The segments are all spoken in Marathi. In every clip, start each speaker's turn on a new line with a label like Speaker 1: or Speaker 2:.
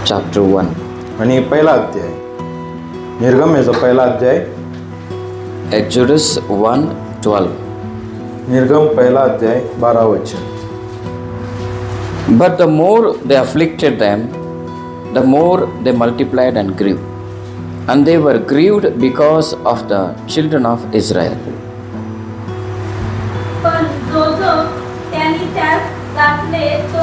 Speaker 1: Chapter 1.
Speaker 2: आणि पहिला अध्याय निर्गमनाचा पहिला अध्याय
Speaker 1: Exodus 1:12.
Speaker 2: निर्गम पहिला अध्याय 12 वचन.
Speaker 1: But the more they afflicted them, the more they multiplied and grew. And they were grieved because of the children of Israel.
Speaker 3: पण जो त्यांनी त्यास चाचले तो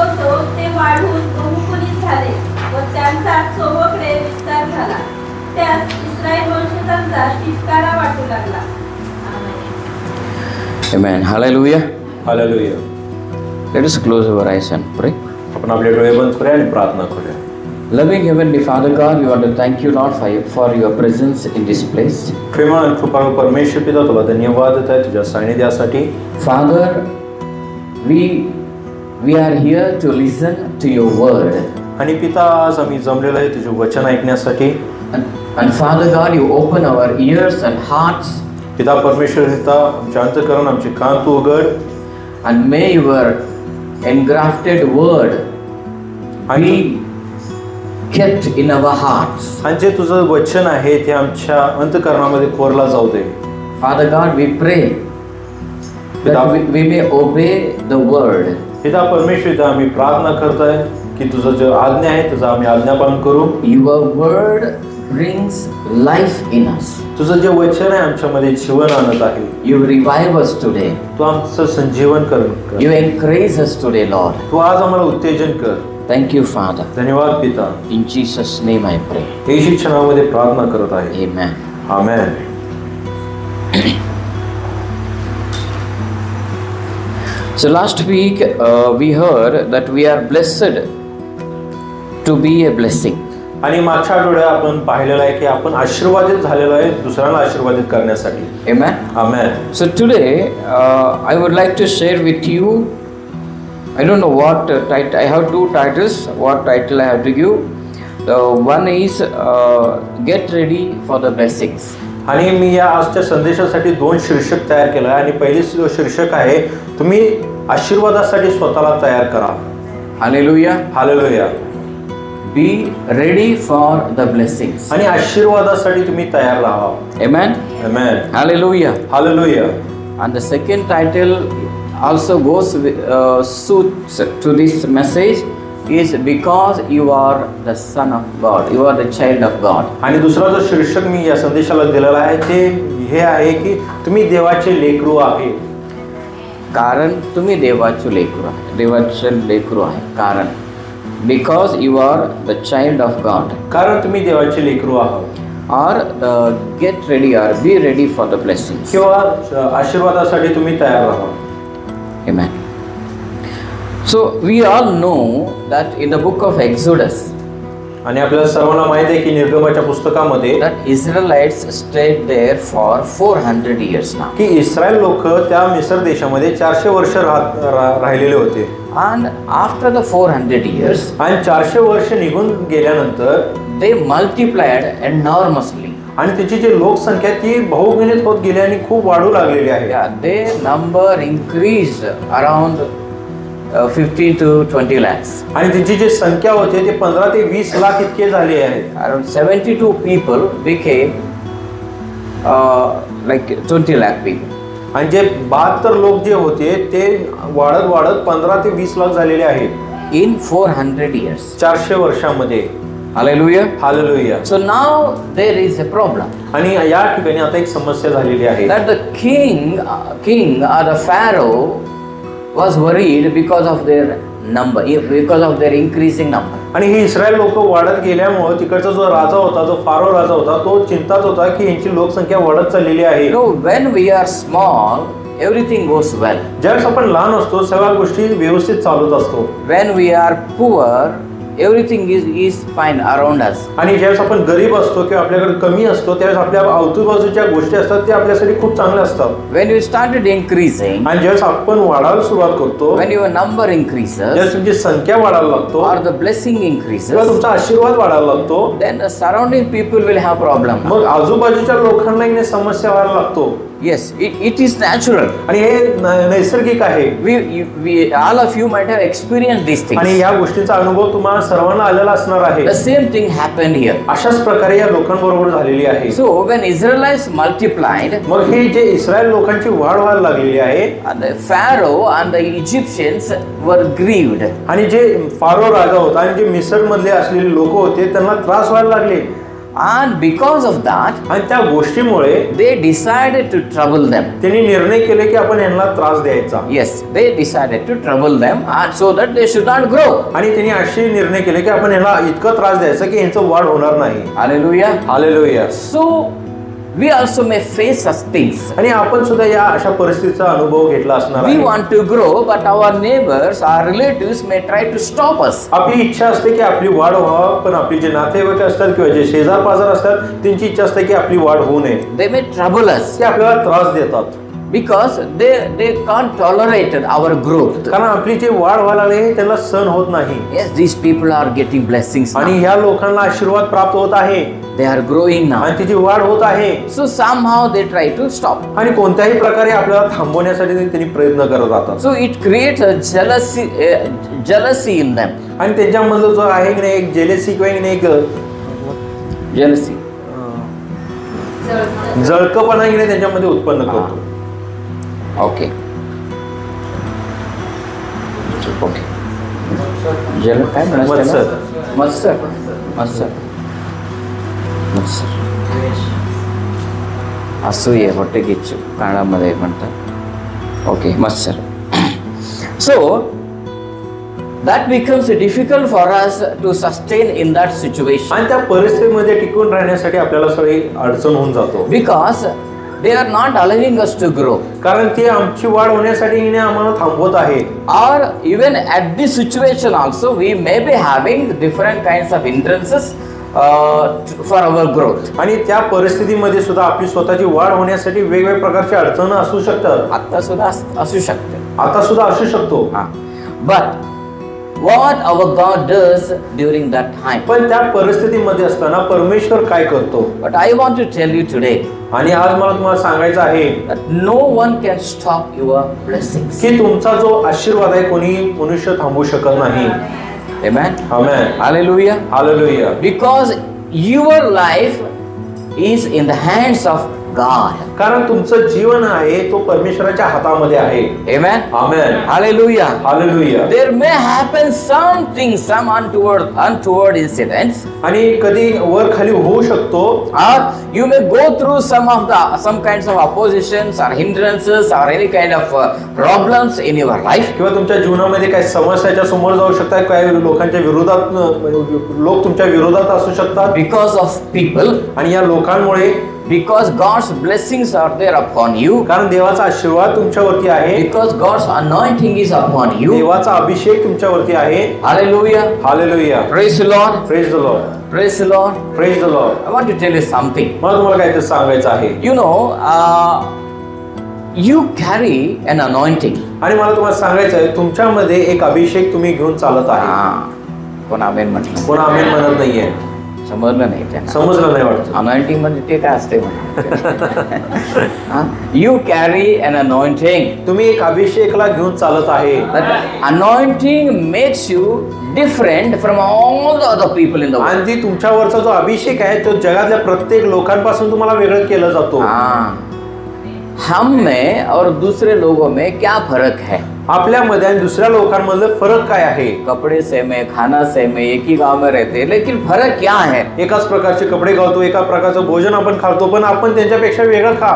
Speaker 3: ते वाढून बहुगुणित झाले व त्यांचा चोहोकडे विस्तार झाला. त्यास इस्रायल वंशजांचा तिटकारा वाटू लागला.
Speaker 1: Amen. Hallelujah.
Speaker 2: Hallelujah.
Speaker 1: Let us close our eyes and pray.
Speaker 2: आपण आपले डोळे बंद करूया आणि प्रार्थना करूया.
Speaker 1: Loving Heavenly Father God, we want to thank you, Lord, for your presence in this place.
Speaker 2: प्रेमळ आणि कृपाळू परमेश्वर पिता तुला धन्यवाद देत आहे तुझ्या सानिध्यासाठी.
Speaker 1: Father, we are here to listen to your word.
Speaker 2: आणि पिता आज आम्ही जमलेलो आहे तुझे वचन ऐकण्यासाठी.
Speaker 1: And Father God, you open our ears and hearts.
Speaker 2: पिता परमेश्वर पिता आमचे अंतःकरण आमचे कान तू उघड.
Speaker 1: And may your engrafted word be kept in our hearts.
Speaker 2: आणि जे तुझं वचन आहे ते आमच्या अंतःकरणामध्ये कोरला जाऊ दे.
Speaker 1: Father God, we pray that we may obey the word.
Speaker 2: पिता परमेश्वर पिता आम्ही प्रार्थना करतोय की तुझं जे आज्ञा आहे तुझं आम्ही आज्ञापालन करू.
Speaker 1: Your word brings life in us.
Speaker 2: तुझं जे वचन आहे आमच्यामध्ये जीवन आणत आहे.
Speaker 1: You revive us today.
Speaker 2: तू आमचं संजीवन कर.
Speaker 1: You encourage us today, Lord.
Speaker 2: तू आज आम्हाला उत्तेजन कर.
Speaker 1: Thank you, Father.
Speaker 2: धन्यवाद पिता.
Speaker 1: In Jesus' name I pray.
Speaker 2: येशूच्या नावामध्ये प्रार्थना करत आहे.
Speaker 1: Amen.
Speaker 2: Amen.
Speaker 1: So last week we heard that we are blessed to be a blessing.
Speaker 2: आणि मागच्या आठवड्यात आपण पाहिलेलं आहे की आपण आशीर्वादित झालेलो आहे दुसऱ्यांना आशीर्वादित करण्यासाठी.
Speaker 1: Amen.
Speaker 2: Amen.
Speaker 1: So today I would like to share with you, I don't know what title, I have two titles, what title I have to give. One is get ready for the blessings.
Speaker 2: आणि मी या आजच्या संदेशासाठी दोन शीर्षक तयार केलं आहे आणि पहिली शीर्षक आहे तुम्ही आशीर्वादासाठी स्वतःला तयार करा.
Speaker 1: Hallelujah.
Speaker 2: Hallelujah.
Speaker 1: Be ready for the blessings.
Speaker 2: आणि आशीर्वादासाठी तुम्ही तयार राहा.
Speaker 1: Amen.
Speaker 2: Amen.
Speaker 1: Hallelujah.
Speaker 2: Hallelujah.
Speaker 1: And the second title also goes suits to this message is because you are the son of God, you are the child of God.
Speaker 2: आणि दुसरा जो शीर्षक मी या संदेशाला दिलेला आहे ते हे आहे की तुम्ही देवाचे लेकरू आहे.
Speaker 1: कारण तुम्ही देवाचे लेकरू आहे, देवाचे लेकरू आहे. कारण because you are the child of God.
Speaker 2: कारण तुम्ही देवाचे लेकरू आहात.
Speaker 1: Or get ready or be ready for the blessings.
Speaker 2: किंवा आशीर्वादासाठी तुम्ही तयार राहा.
Speaker 1: Amen. So we all know that in the book of Exodus
Speaker 2: आणि आपल्याला सर्वांना माहिती आहे की निर्गमाच्या पुस्तकामध्ये
Speaker 1: that Israelites stayed there for 400 years now.
Speaker 2: की इस्रायल लोक त्या मिस्र देशामध्ये 400 वर्ष राहिलेले होते.
Speaker 1: And after the 400 years
Speaker 2: आणि 400 वर्ष निघून गेल्यानंतर
Speaker 1: they multiplied enormously.
Speaker 2: आणि त्याची जी लोकसंख्या ती बहुगुणित होत गेली आणि खूप वाढू लागलेली आहे.
Speaker 1: Yeah, their number increased around 15 to 20 lakhs.
Speaker 2: आणि त्यांची जी संख्या होती ते 15 ते 20 लाख इतके झाले आहेत.
Speaker 1: Around 72 people became like 20 lakh people.
Speaker 2: आणि जे 72 लोक जे होते ते वाढत वाढत 15 ते 20 लाख झालेले आहेत
Speaker 1: In 400 years.
Speaker 2: 400 वर्षांमध्ये.
Speaker 1: Hallelujah.
Speaker 2: Hallelujah.
Speaker 1: So now there is a problem.
Speaker 2: आणि या ठिकाणी आता एक समस्या झालेली आहे.
Speaker 1: That the king or the pharaoh was worried because of their number, because of their increasing number.
Speaker 2: आणि ही इस्रायल लोक वाढत गेल्यामुळे तिकडचा जो राजा होता जो फारो राजा होता तो चिंतात होता की यांची लोकसंख्या वाढत चाललेली आहे.
Speaker 1: So when we are small, everything goes well.
Speaker 2: ज्यावेळेस आपण लहान असतो सगळ्या गोष्टी व्यवस्थित चालत असतो.
Speaker 1: When we are poor, everything is fine around us.
Speaker 2: आणि ज्यावेळेस आपण गरीब असतो किंवा आपल्याकडे कमी असतो त्यावेळेस आपल्या आजूबाजूच्या गोष्टी असतात त्या आपल्यासाठी खूप चांगल्या असतात.
Speaker 1: When you started increasing,
Speaker 2: आणि ज्यावेळेस आपण वाढायला सुरुवात करतो
Speaker 1: when your number increases,
Speaker 2: ज्यावेळेस तुमची संख्या वाढायला लागतो
Speaker 1: or the blessing increases,
Speaker 2: किंवा तुमचा आशीर्वाद वाढायला लागतो
Speaker 1: then the surrounding people will have problem.
Speaker 2: मग आजूबाजूच्या लोकांना समस्या व्हायला लागतो.
Speaker 1: Yes, it is natural.
Speaker 2: आणि हे नैसर्गिक आहे.
Speaker 1: We all of you might have experienced these things.
Speaker 2: आणि या गोष्टीचा अनुभव तुम्हाला सर्वांना आलेला असणार आहे.
Speaker 1: The same thing happened here.
Speaker 2: अशाच प्रकारे या लोकांबरोबर झालेली आहे.
Speaker 1: So when Israelites multiplied,
Speaker 2: मग हे जे इस्रायल लोकांची वाढ व्हायला लागलेली आहे,
Speaker 1: the Pharaoh and the Egyptians were grieved.
Speaker 2: आणि जे फारो राजा होता आणि जे मिस्र मधले असलेले लोक होते त्यांना त्रास व्हायला लागले.
Speaker 1: And because of that,
Speaker 2: आणि त्या गोष्टीमुळे
Speaker 1: they decided to trouble them.
Speaker 2: त्यांनी निर्णय केले की आपण यांना त्रास द्यायचा.
Speaker 1: Yes, they decided to trouble them and so that they should not grow.
Speaker 2: आणि त्यांनी असे निर्णय केले की आपण यांना इतका त्रास द्यायचा की यांचं वाढ होणार नाही.
Speaker 1: Hallelujah.
Speaker 2: Hallelujah.
Speaker 1: So we also may face such things.
Speaker 2: आणि आपण सुद्धा या अशा परिस्थितीचा अनुभव घेतला असणार
Speaker 1: We
Speaker 2: आहे.
Speaker 1: want to grow, but our neighbors, our relatives may try to stop us.
Speaker 2: आपली इच्छा असते की आपली वाढ व्हावं, पण आपली जे नातेवाईक असतात किंवा जे शेजार पाजार असतात त्यांची इच्छा असते की आपली वाढ होऊ नये.
Speaker 1: They may trouble us
Speaker 2: ते आपल्याला त्रास देतात
Speaker 1: because they can't tolerate our growth.
Speaker 2: कारण आपली जी वाढ व्हायला लागली त्यांना सहन होत नाही.
Speaker 1: Yes, these people are getting blessings now.
Speaker 2: आणि ह्या लोकांना आशीर्वाद प्राप्त होत आहे
Speaker 1: They are growing now.
Speaker 2: आणि तिची वाढ होत आहे.
Speaker 1: So somehow they try to stop.
Speaker 2: आणि कोणत्याही प्रकारे आपल्याला थांबवण्यासाठी त्यांनी प्रयत्न करत राहतात.
Speaker 1: So it creates a jealousy in them.
Speaker 2: आणि त्यांच्यामधलं जो आहे की नाही एक जेलेसी किंवा की नाही एक
Speaker 1: Jealousy.
Speaker 2: जळकपणा की नाही त्यांच्यामध्ये उत्पन्न करतो.
Speaker 1: Okay. Okay. Jealous काय म्हणायचं
Speaker 2: मत्सर.
Speaker 1: त्याला? मत्सर. मत्सर. मत्सर. असूये होते किच्चू कानामध्ये म्हणतात. ओके, मत्सर. So that becomes difficult for us to sustain in that situation.
Speaker 2: आणि त्या परिस्थितीमध्ये टिकून राहण्यासाठी आपल्याला सगळी अडचण होऊन जातो.
Speaker 1: Because they are not allowing us to grow.
Speaker 2: कारण ते आमची वाढ होण्यासाठी हिने आम्हाला थांबवत आहे.
Speaker 1: Or even at this situation also we may be having different kinds of hindrances for our growth.
Speaker 2: आणि त्या परिस्थितीमध्ये सुद्धा आपली स्वतःची वाढ होण्यासाठी वेगवेगळ्या प्रकारच्या अडचणी असू शकतात.
Speaker 1: आता सुद्धा असू शकते.
Speaker 2: आता सुद्धा असू शकतो.
Speaker 1: But what our God does during that time.
Speaker 2: पण त्या परिस्थितीमध्ये असताना परमेश्वर काय करतो.
Speaker 1: But I want to tell you today
Speaker 2: आणि आज मला तुम्हाला सांगायचं आहे
Speaker 1: that no one can stop your blessings.
Speaker 2: की तुमचा जो आशीर्वाद आहे कोणी मनुष्य थांबवू शकत नाही.
Speaker 1: Amen.
Speaker 2: Amen.
Speaker 1: Hallelujah.
Speaker 2: Hallelujah.
Speaker 1: Because your life is in the hands of God.
Speaker 2: कारण तुमचं जीवन आहे तो परमेश्वराच्या हातामध्ये आहे.
Speaker 1: Amen.
Speaker 2: Amen.
Speaker 1: Hallelujah.
Speaker 2: Hallelujah.
Speaker 1: There may happen something, some untoward incidents,
Speaker 2: आणि कधी वर खाली होऊ शकतो.
Speaker 1: or you may go through some kinds of oppositions or hindrances or any kind of problems in your life.
Speaker 2: किंवा तुमच्या जीवनामध्ये काही समस्याच्या समोर जाऊ शकतात. काही लोकांच्या विरोधात लोक तुमच्या विरोधात असू शकतात
Speaker 1: Because of people,
Speaker 2: आणि या लोकांमुळे
Speaker 1: because God's blessings are there upon you,
Speaker 2: कारण देवाचा आशीर्वाद तुमच्यावरती आहे.
Speaker 1: because God's anointing is upon you.
Speaker 2: देवाचा अभिषेक तुमच्यावरती आहे.
Speaker 1: Hallelujah.
Speaker 2: Hallelujah.
Speaker 1: Praise the Lord.
Speaker 2: Praise the Lord.
Speaker 1: Praise the Lord.
Speaker 2: Praise the Lord.
Speaker 1: I want to tell you something.
Speaker 2: मला तुम्हाला काहीतरी सांगायचं आहे.
Speaker 1: You know, you carry an anointing.
Speaker 2: आणि मला तुम्हाला सांगायचं आहे तुमच्यामध्ये एक अभिषेक तुम्ही घेऊन चालत आहे.
Speaker 1: कोण आमेन म्हटलं?
Speaker 2: कोण आमेन म्हणत नाहीये.
Speaker 1: समजलं नाही त्यांना.
Speaker 2: समजलं नाही वाटतं.
Speaker 1: अनॉइंटिंग म्हणजे ते काय असते? You carry an anointing.
Speaker 2: तुम्ही एक अभिषेकला घेऊन चालत आहे.
Speaker 1: Anointing makes you different from all the other people in the world.
Speaker 2: आणि ती तुमच्यावरचा जो अभिषेक आहे तो जगातल्या प्रत्येक लोकांपासून तुम्हाला वेगळं केलं जातो.
Speaker 1: हम में और दूसरे लोगों में क्या फर्क है?
Speaker 2: आपल्यामध्ये आणि दुसऱ्या लोकांमधलं फरक काय आहे?
Speaker 1: कपडे सेम है, खाना सेम है, एक ही गांव में रहते हैं, लेकिन फर्क क्या है?
Speaker 2: एकाच प्रकारचे कपडे घालतो, एका प्रकारचं भोजन आपण खातो, पण आपण त्यांच्यापेक्षा वेगळं खा.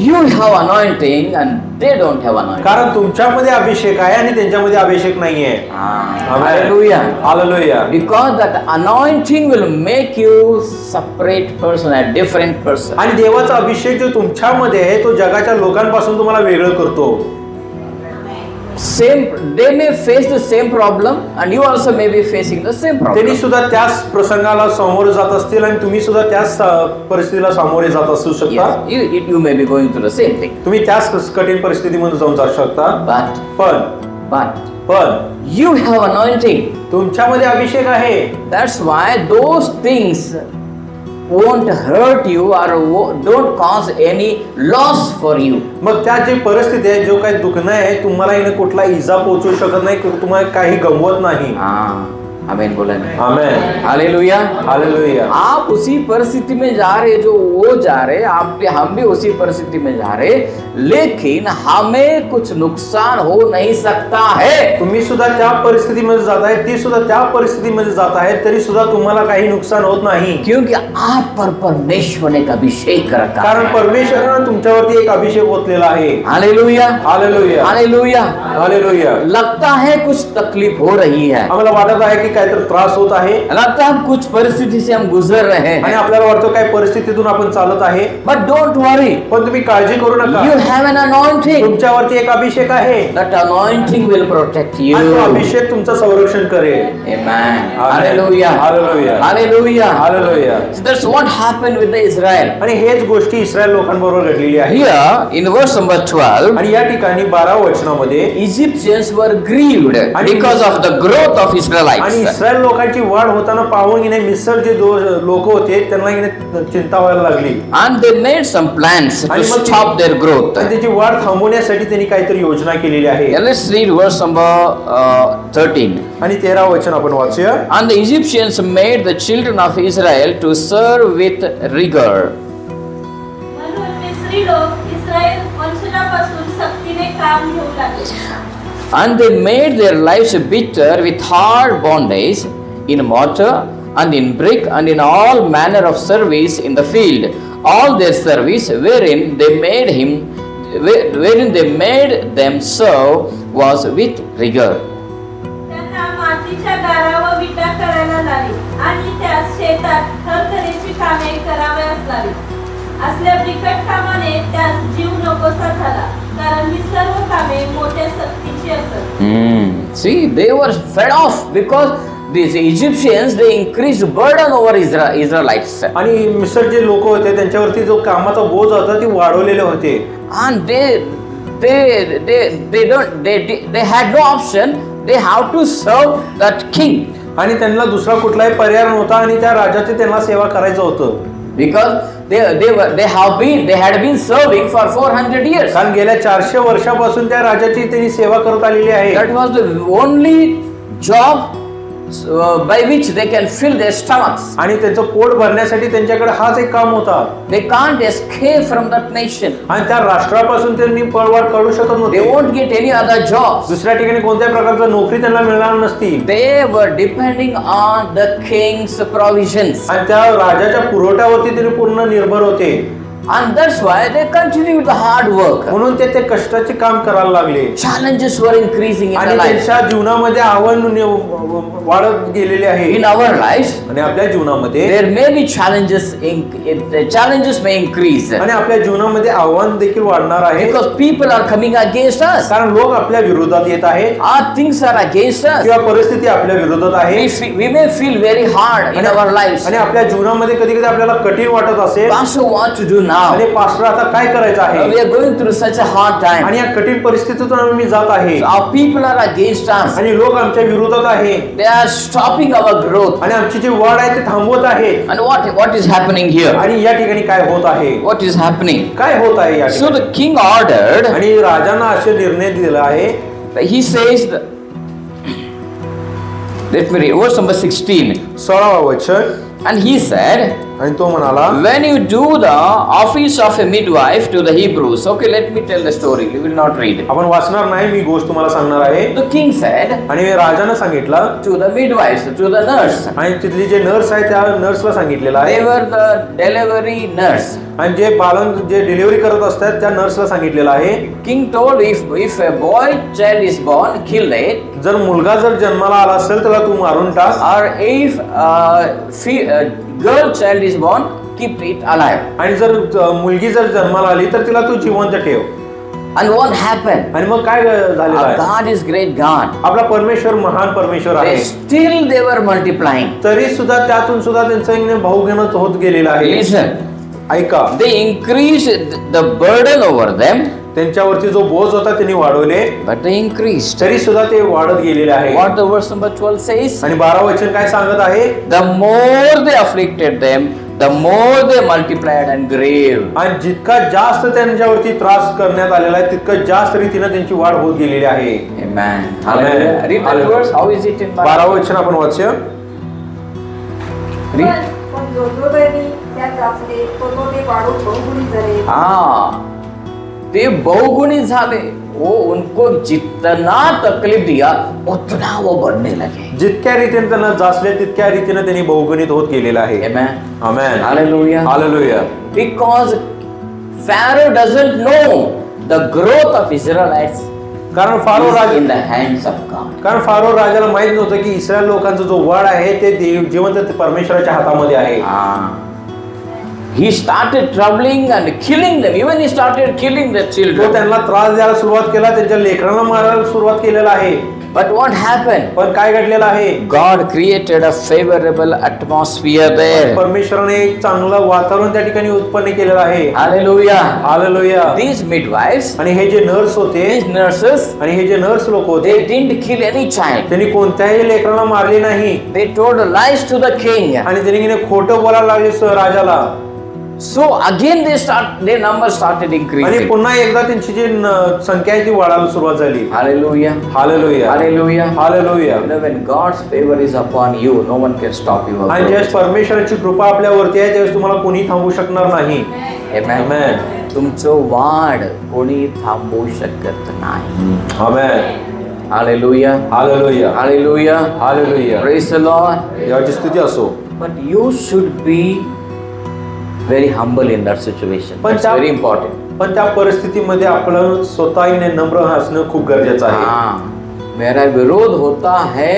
Speaker 1: You have anointing and they don't have anointing.
Speaker 2: कारण तुमच्यामध्ये अभिषेक आहे आणि त्यांच्यामध्ये अभिषेक नाहीये.
Speaker 1: Hallelujah.
Speaker 2: Hallelujah.
Speaker 1: Because that anointing will make you separate person, a different person.
Speaker 2: आणि देवाचा अभिषेक जो तुमच्यामध्ये आहे तो जगाच्या लोकांपासून तुम्हाला वेगळं करतो.
Speaker 1: They may face the same problem and you also may be facing the same problem.
Speaker 2: त्यांनी सुद्धा त्याच प्रसंगाला सामोरे जात असतील आणि तुम्ही सुद्धा त्याच परिस्थितीला सामोरे जात असू शकता.
Speaker 1: Yes, you may be going through the same thing.
Speaker 2: तुम्ही त्याच कठीण परिस्थितीमध्ये जाऊन जाऊ शकता. पण
Speaker 1: you have anointing.
Speaker 2: तुमच्यामध्ये अभिषेक आहे.
Speaker 1: That's why those things won't hurt you or don't cause any loss for you.
Speaker 2: मग त्या जी परिस्थिती आहे, जो काही दुखणं आहे, तुम्हाला याने कुठला इजा पोहोचू शकत नाही, तुम्हाला काही गमवत नाही.
Speaker 1: आमीन बोला नहीं.
Speaker 2: आमेन.
Speaker 1: हालेलुया.
Speaker 2: हालेलुया.
Speaker 1: आप उसी परिस्थिति में जा रहे जो वो जा रहे, हम भी उसी परिस्थिति में जा रहे, लेकिन हमें कुछ नुकसान हो नहीं सकता है.
Speaker 2: तुम्ही सुद्धा त्या परिस्थितीमध्ये जात आहे, ती सुद्धा त्या परिस्थितीमध्ये जात आहे, तरी सुद्धा तुम्हाला काही नुकसान होत नाही.
Speaker 1: क्योंकि आप पर परमेश्वर ने एक अभिषेक रखा.
Speaker 2: कारण परमेश्वराने तुमच्यावरती एक अभिषेक ओतलेला आहे.
Speaker 1: हालेलुया.
Speaker 2: हालेलुया.
Speaker 1: हालेलुया.
Speaker 2: हालेलुया.
Speaker 1: लगता है कुछ तकलीफ हो रही है,
Speaker 2: आम्हाला वाटत आहे की काहीतरी त्रास होत आहे,
Speaker 1: लगता है हम कुछ परिस्थिति से हम गुजर रहे हैं,
Speaker 2: आणि आपल्याला वाटतं काही परिस्थितीतून आपण चालत आहे.
Speaker 1: but don't worry,
Speaker 2: पण तुम्ही काळजी करू नका.
Speaker 1: you have an anointing.
Speaker 2: तुमच्यावरती एक अभिषेक आहे.
Speaker 1: That anointing will protect you.
Speaker 2: आणि तो अभिषेक तुमचं संरक्षण करेल.
Speaker 1: Amen.
Speaker 2: Amen.
Speaker 1: Hallelujah.
Speaker 2: Hallelujah.
Speaker 1: Hallelujah.
Speaker 2: Hallelujah.
Speaker 1: So that's what happened with the Israel.
Speaker 2: आणि हेच गोष्टी इस्रायल लोकांबरोबर घडलेली आहे.
Speaker 1: Here in verse number 12,
Speaker 2: आणि या ठिकाणी 12 वचनामध्ये
Speaker 1: Egyptians were grieved because of the growth of
Speaker 2: आणि
Speaker 1: Israelites.
Speaker 2: इस्रायल लोकांची वाढ होताना पाहून येणे मिस्र जे लोक होते त्यांना येणे चिंता व्हायला लागली.
Speaker 1: And they made some plans to stop their growth.
Speaker 2: आणि त्याची वाढ थांबवण्यासाठी त्यांनी काहीतरी योजना केलेली आहे.
Speaker 1: Yeah, let's read verse number 13.
Speaker 2: आणि 13 वचन आपण वाचूया.
Speaker 1: And the Egyptians made the children of Israel to serve with rigor.
Speaker 3: म्हणून मिस्री लोक इस्रायल वंशजापासून सक्तीने काम घेऊ लागले.
Speaker 1: And they made their lives bitter with hard bondage in mortar and in brick and in all manner of service in the field. All their service wherein they made them serve was with rigor.
Speaker 3: त्यांना मातीच्या गारा व विटा करायला लावली आणि त्या शेतात थरथरीची कामे कराव्यास लावली. असल्या बिकट कामाने त्यास जीव नकोसा झाला, कारण ही सर्व कामे मोठ्या सक्तीची असत.
Speaker 1: See, they were fed off because these Egyptians they increased burden over Israelites.
Speaker 2: आणि मिस्र जे लोक होते त्यांच्यावरती जो कामाचा बोज होता ती वाढवलेले होते.
Speaker 1: And they had no option. They have to serve that king.
Speaker 2: आणि त्यांना दुसरा कुठलाही पर्याय नव्हता आणि त्या राजाचे त्यांना सेवा करायचं होतं.
Speaker 1: Because they had been serving for 400 years.
Speaker 2: कारण गेल्या 400 वर्षापासून त्या राजाची त्यांनी सेवा करत आलेली आहे.
Speaker 1: That was the only job by which they can fill their stomachs.
Speaker 2: आणि त्यांचं पोट भरण्यासाठी त्यांच्याकडे हाच एक काम होता.
Speaker 1: They can't escape from that nation.
Speaker 2: आणि त्या राष्ट्रापासून त्यांनी पळवाट काढू शकत
Speaker 1: They
Speaker 2: नव्हते.
Speaker 1: won't get any other jobs.
Speaker 2: दुसऱ्या ठिकाणी कोणत्या प्रकारची नोकरी त्यांना मिळणार नसती.
Speaker 1: They were depending on the king's provisions.
Speaker 2: आणि त्या राजाच्या पुरवठ्यावरती त्यांनी पूर्ण निर्भर होते.
Speaker 1: And that's why they continued the hard work.
Speaker 2: म्हणून ते कष्टाचे काम करायला लागले.
Speaker 1: Challenges were increasing in
Speaker 2: आणि
Speaker 1: their lives.
Speaker 2: त्यांच्या जीवनामध्ये आव्हान वाढत गेलेले आहे.
Speaker 1: In our lives,
Speaker 2: आणि आपल्या जीवनामध्ये
Speaker 1: there may be challenges. The challenges may increase
Speaker 2: आणि आपल्या जीवनामध्ये आव्हान देखील वाढणार आहे.
Speaker 1: because people are coming against us.
Speaker 2: कारण लोक आपल्या विरोधात येत आहेत.
Speaker 1: Our things are against us.
Speaker 2: किंवा परिस्थिती आपल्या विरोधात आहे.
Speaker 1: We may feel very hard in our lives.
Speaker 2: आणि आपल्या जीवनामध्ये कधी कधी आपल्याला कठीण वाटत असेल.
Speaker 1: Pastor, what to do now?
Speaker 2: आणि पास्टर आता काय करायचं आहे.
Speaker 1: We are going through such a hard time.
Speaker 2: आणि या कठीण परिस्थितीतून आम्ही जात आहे.
Speaker 1: Our people are against us.
Speaker 2: आणि लोक आमच्या विरोधात आहे.
Speaker 1: They are stopping our growth.
Speaker 2: आणि आमची जी वाढ आहे ते थांबवत आहेत.
Speaker 1: And what is happening here?
Speaker 2: आणि या ठिकाणी काय होत आहे.
Speaker 1: What is happening?
Speaker 2: काय होत आहे या
Speaker 1: So
Speaker 2: ठिकाणी.
Speaker 1: the king ordered.
Speaker 2: आणि राजांना असे निर्णय दिला आहे.
Speaker 1: He says, let me read verse number 16.
Speaker 2: 16 वचन.
Speaker 1: And he said,
Speaker 2: आणि तो म्हणाला,
Speaker 1: when you do the office of a midwife to the Hebrews. Okay, let me tell the story. We will not read.
Speaker 2: आपण वाचणार नाही, मी गोष्ट तुम्हाला सांगणार आहे.
Speaker 1: The king said
Speaker 2: आणि राजाने सांगितलं
Speaker 1: to the midwives, to the nurse.
Speaker 2: आणि तिथली जे नर्स आहे त्या नर्सला सांगितलेलं
Speaker 1: They
Speaker 2: आहे.
Speaker 1: were the delivery nurse.
Speaker 2: आणि जे जे डिलिव्हरी करत असतात त्या नर्सला सांगितलेलं आहे.
Speaker 1: King told, if a boy child is born, kill it.
Speaker 2: जर मुलगा जर जन्माला आला असेल त्याला तू मारून टाक.
Speaker 1: Or if girl child is born, keep it alive.
Speaker 2: आणि जर मुलगी जर जन्माला आली तर तिला तू जिवंत ठेव.
Speaker 1: And what happened?
Speaker 2: आणि मग काय झालेलं
Speaker 1: Our
Speaker 2: आहे.
Speaker 1: God is great God.
Speaker 2: आपला परमेश्वर महान परमेश्वर आहे.
Speaker 1: Still they were multiplying.
Speaker 2: तरी सुद्धा त्यातून सुद्धा त्यांचं भाऊगणत होत गेलेलं आहे.
Speaker 1: Listen,
Speaker 2: ऐका.
Speaker 1: they increased the burden over them,
Speaker 2: त्यांच्यावरती जो बोज होता त्यांनी वाढवले,
Speaker 1: but they increased.
Speaker 2: तरी सुद्धा ते वाढत गेलेले आहे.
Speaker 1: What the verse number 12 says?
Speaker 2: आणि 12 वचन काय सांगत आहे.
Speaker 1: The more they afflicted them, the more they multiplied and grew.
Speaker 2: आणि जितका जास्त त्यांच्यावरती त्रास करण्यात आलेला आहे तितकं जास्त रीतीने त्यांची वाढ होत गेलेली आहे.
Speaker 1: Amen. Hallelujah. Read that verse. How is it in
Speaker 2: 12 वचन आपण वाचूया.
Speaker 1: Read.
Speaker 4: पण जो त्यांनी त्या जाचले तो ते वाढून बहुगुणी झाले.
Speaker 1: ते बहुगुणी झाले. वो उनको जितना तकलीफ दिया उतना वो बढ़ने लगे.
Speaker 2: जितक्या रीतीने त्यांना जाचले तितक्या रीतीने त्यांनी बहुगुणित होत गेलेला आहे.
Speaker 1: Amen.
Speaker 2: Amen.
Speaker 1: Hallelujah.
Speaker 2: Hallelujah.
Speaker 1: Because Pharaoh doesn't know the growth of Israelites
Speaker 2: कारण pharaoh
Speaker 1: is
Speaker 2: Raja
Speaker 1: in the hands of God.
Speaker 2: कारण फारो राजाला माहित नव्हतं की इस्रायल लोकांचा जो वाढ आहे ते जिवंत परमेश्वराच्या हातामध्ये आहे.
Speaker 1: He started troubling and killing them. Even he started killing the
Speaker 2: तो
Speaker 1: children.
Speaker 2: त्यांना त्रास द्यायला सुरुवात केला, त्यांच्या लेकरांना मारायला सुरुवात केलेला आहे.
Speaker 1: But what happened?
Speaker 2: पण काय घडलेलं आहे?
Speaker 1: God created a favorable atmosphere there.
Speaker 2: परमेश्वराने एक चांगलं वातावरण त्या ठिकाणी उत्पन्न केलेलं आहे.
Speaker 1: Hallelujah.
Speaker 2: हालेलुया.
Speaker 1: These midwives,
Speaker 2: आणि हे जे नर्स होते
Speaker 1: these nurses,
Speaker 2: आणि हे जे नर्स लोक होते
Speaker 1: they didn't kill any child.
Speaker 2: त्यांनी कोणत्याही लेकरांना मारले नाही
Speaker 1: They told lies to the king.
Speaker 2: आणि त्यांनी खोटं बोलायला लागले राजाला.
Speaker 1: So again their number started
Speaker 2: आणि
Speaker 1: increasing.
Speaker 2: पुन्हा एकदा त्यांची जी संख्या आहे ती वाढायला सुरुवात झाली.
Speaker 1: Hallelujah.
Speaker 2: Hallelujah.
Speaker 1: Hallelujah.
Speaker 2: Hallelujah.
Speaker 1: You know, when God's favor is upon you, no one can stop you.
Speaker 2: आणि ज्यावेळेस परमेश्वराची कृपा आपल्यावरती आहे त्यावेळेस तुम्हाला कोणी थांबवू शकणार नाही.
Speaker 1: Amen.
Speaker 2: आमेन.
Speaker 1: तुमचं वाढ कोणी थांबवू शकत नाही.
Speaker 2: आमेन.
Speaker 1: Hallelujah.
Speaker 2: Hallelujah.
Speaker 1: Hallelujah.
Speaker 2: Hallelujah.
Speaker 1: Praise the Lord.
Speaker 2: देवाची स्तुती असो.
Speaker 1: But you should be very humble in that situation.
Speaker 2: पण
Speaker 1: That's very important.
Speaker 2: पण त्या परिस्थितीमध्ये आपलं स्वतःने नम्र असणं खूप गरजेचं आहे.
Speaker 1: हाँ, मेरा विरोध होता है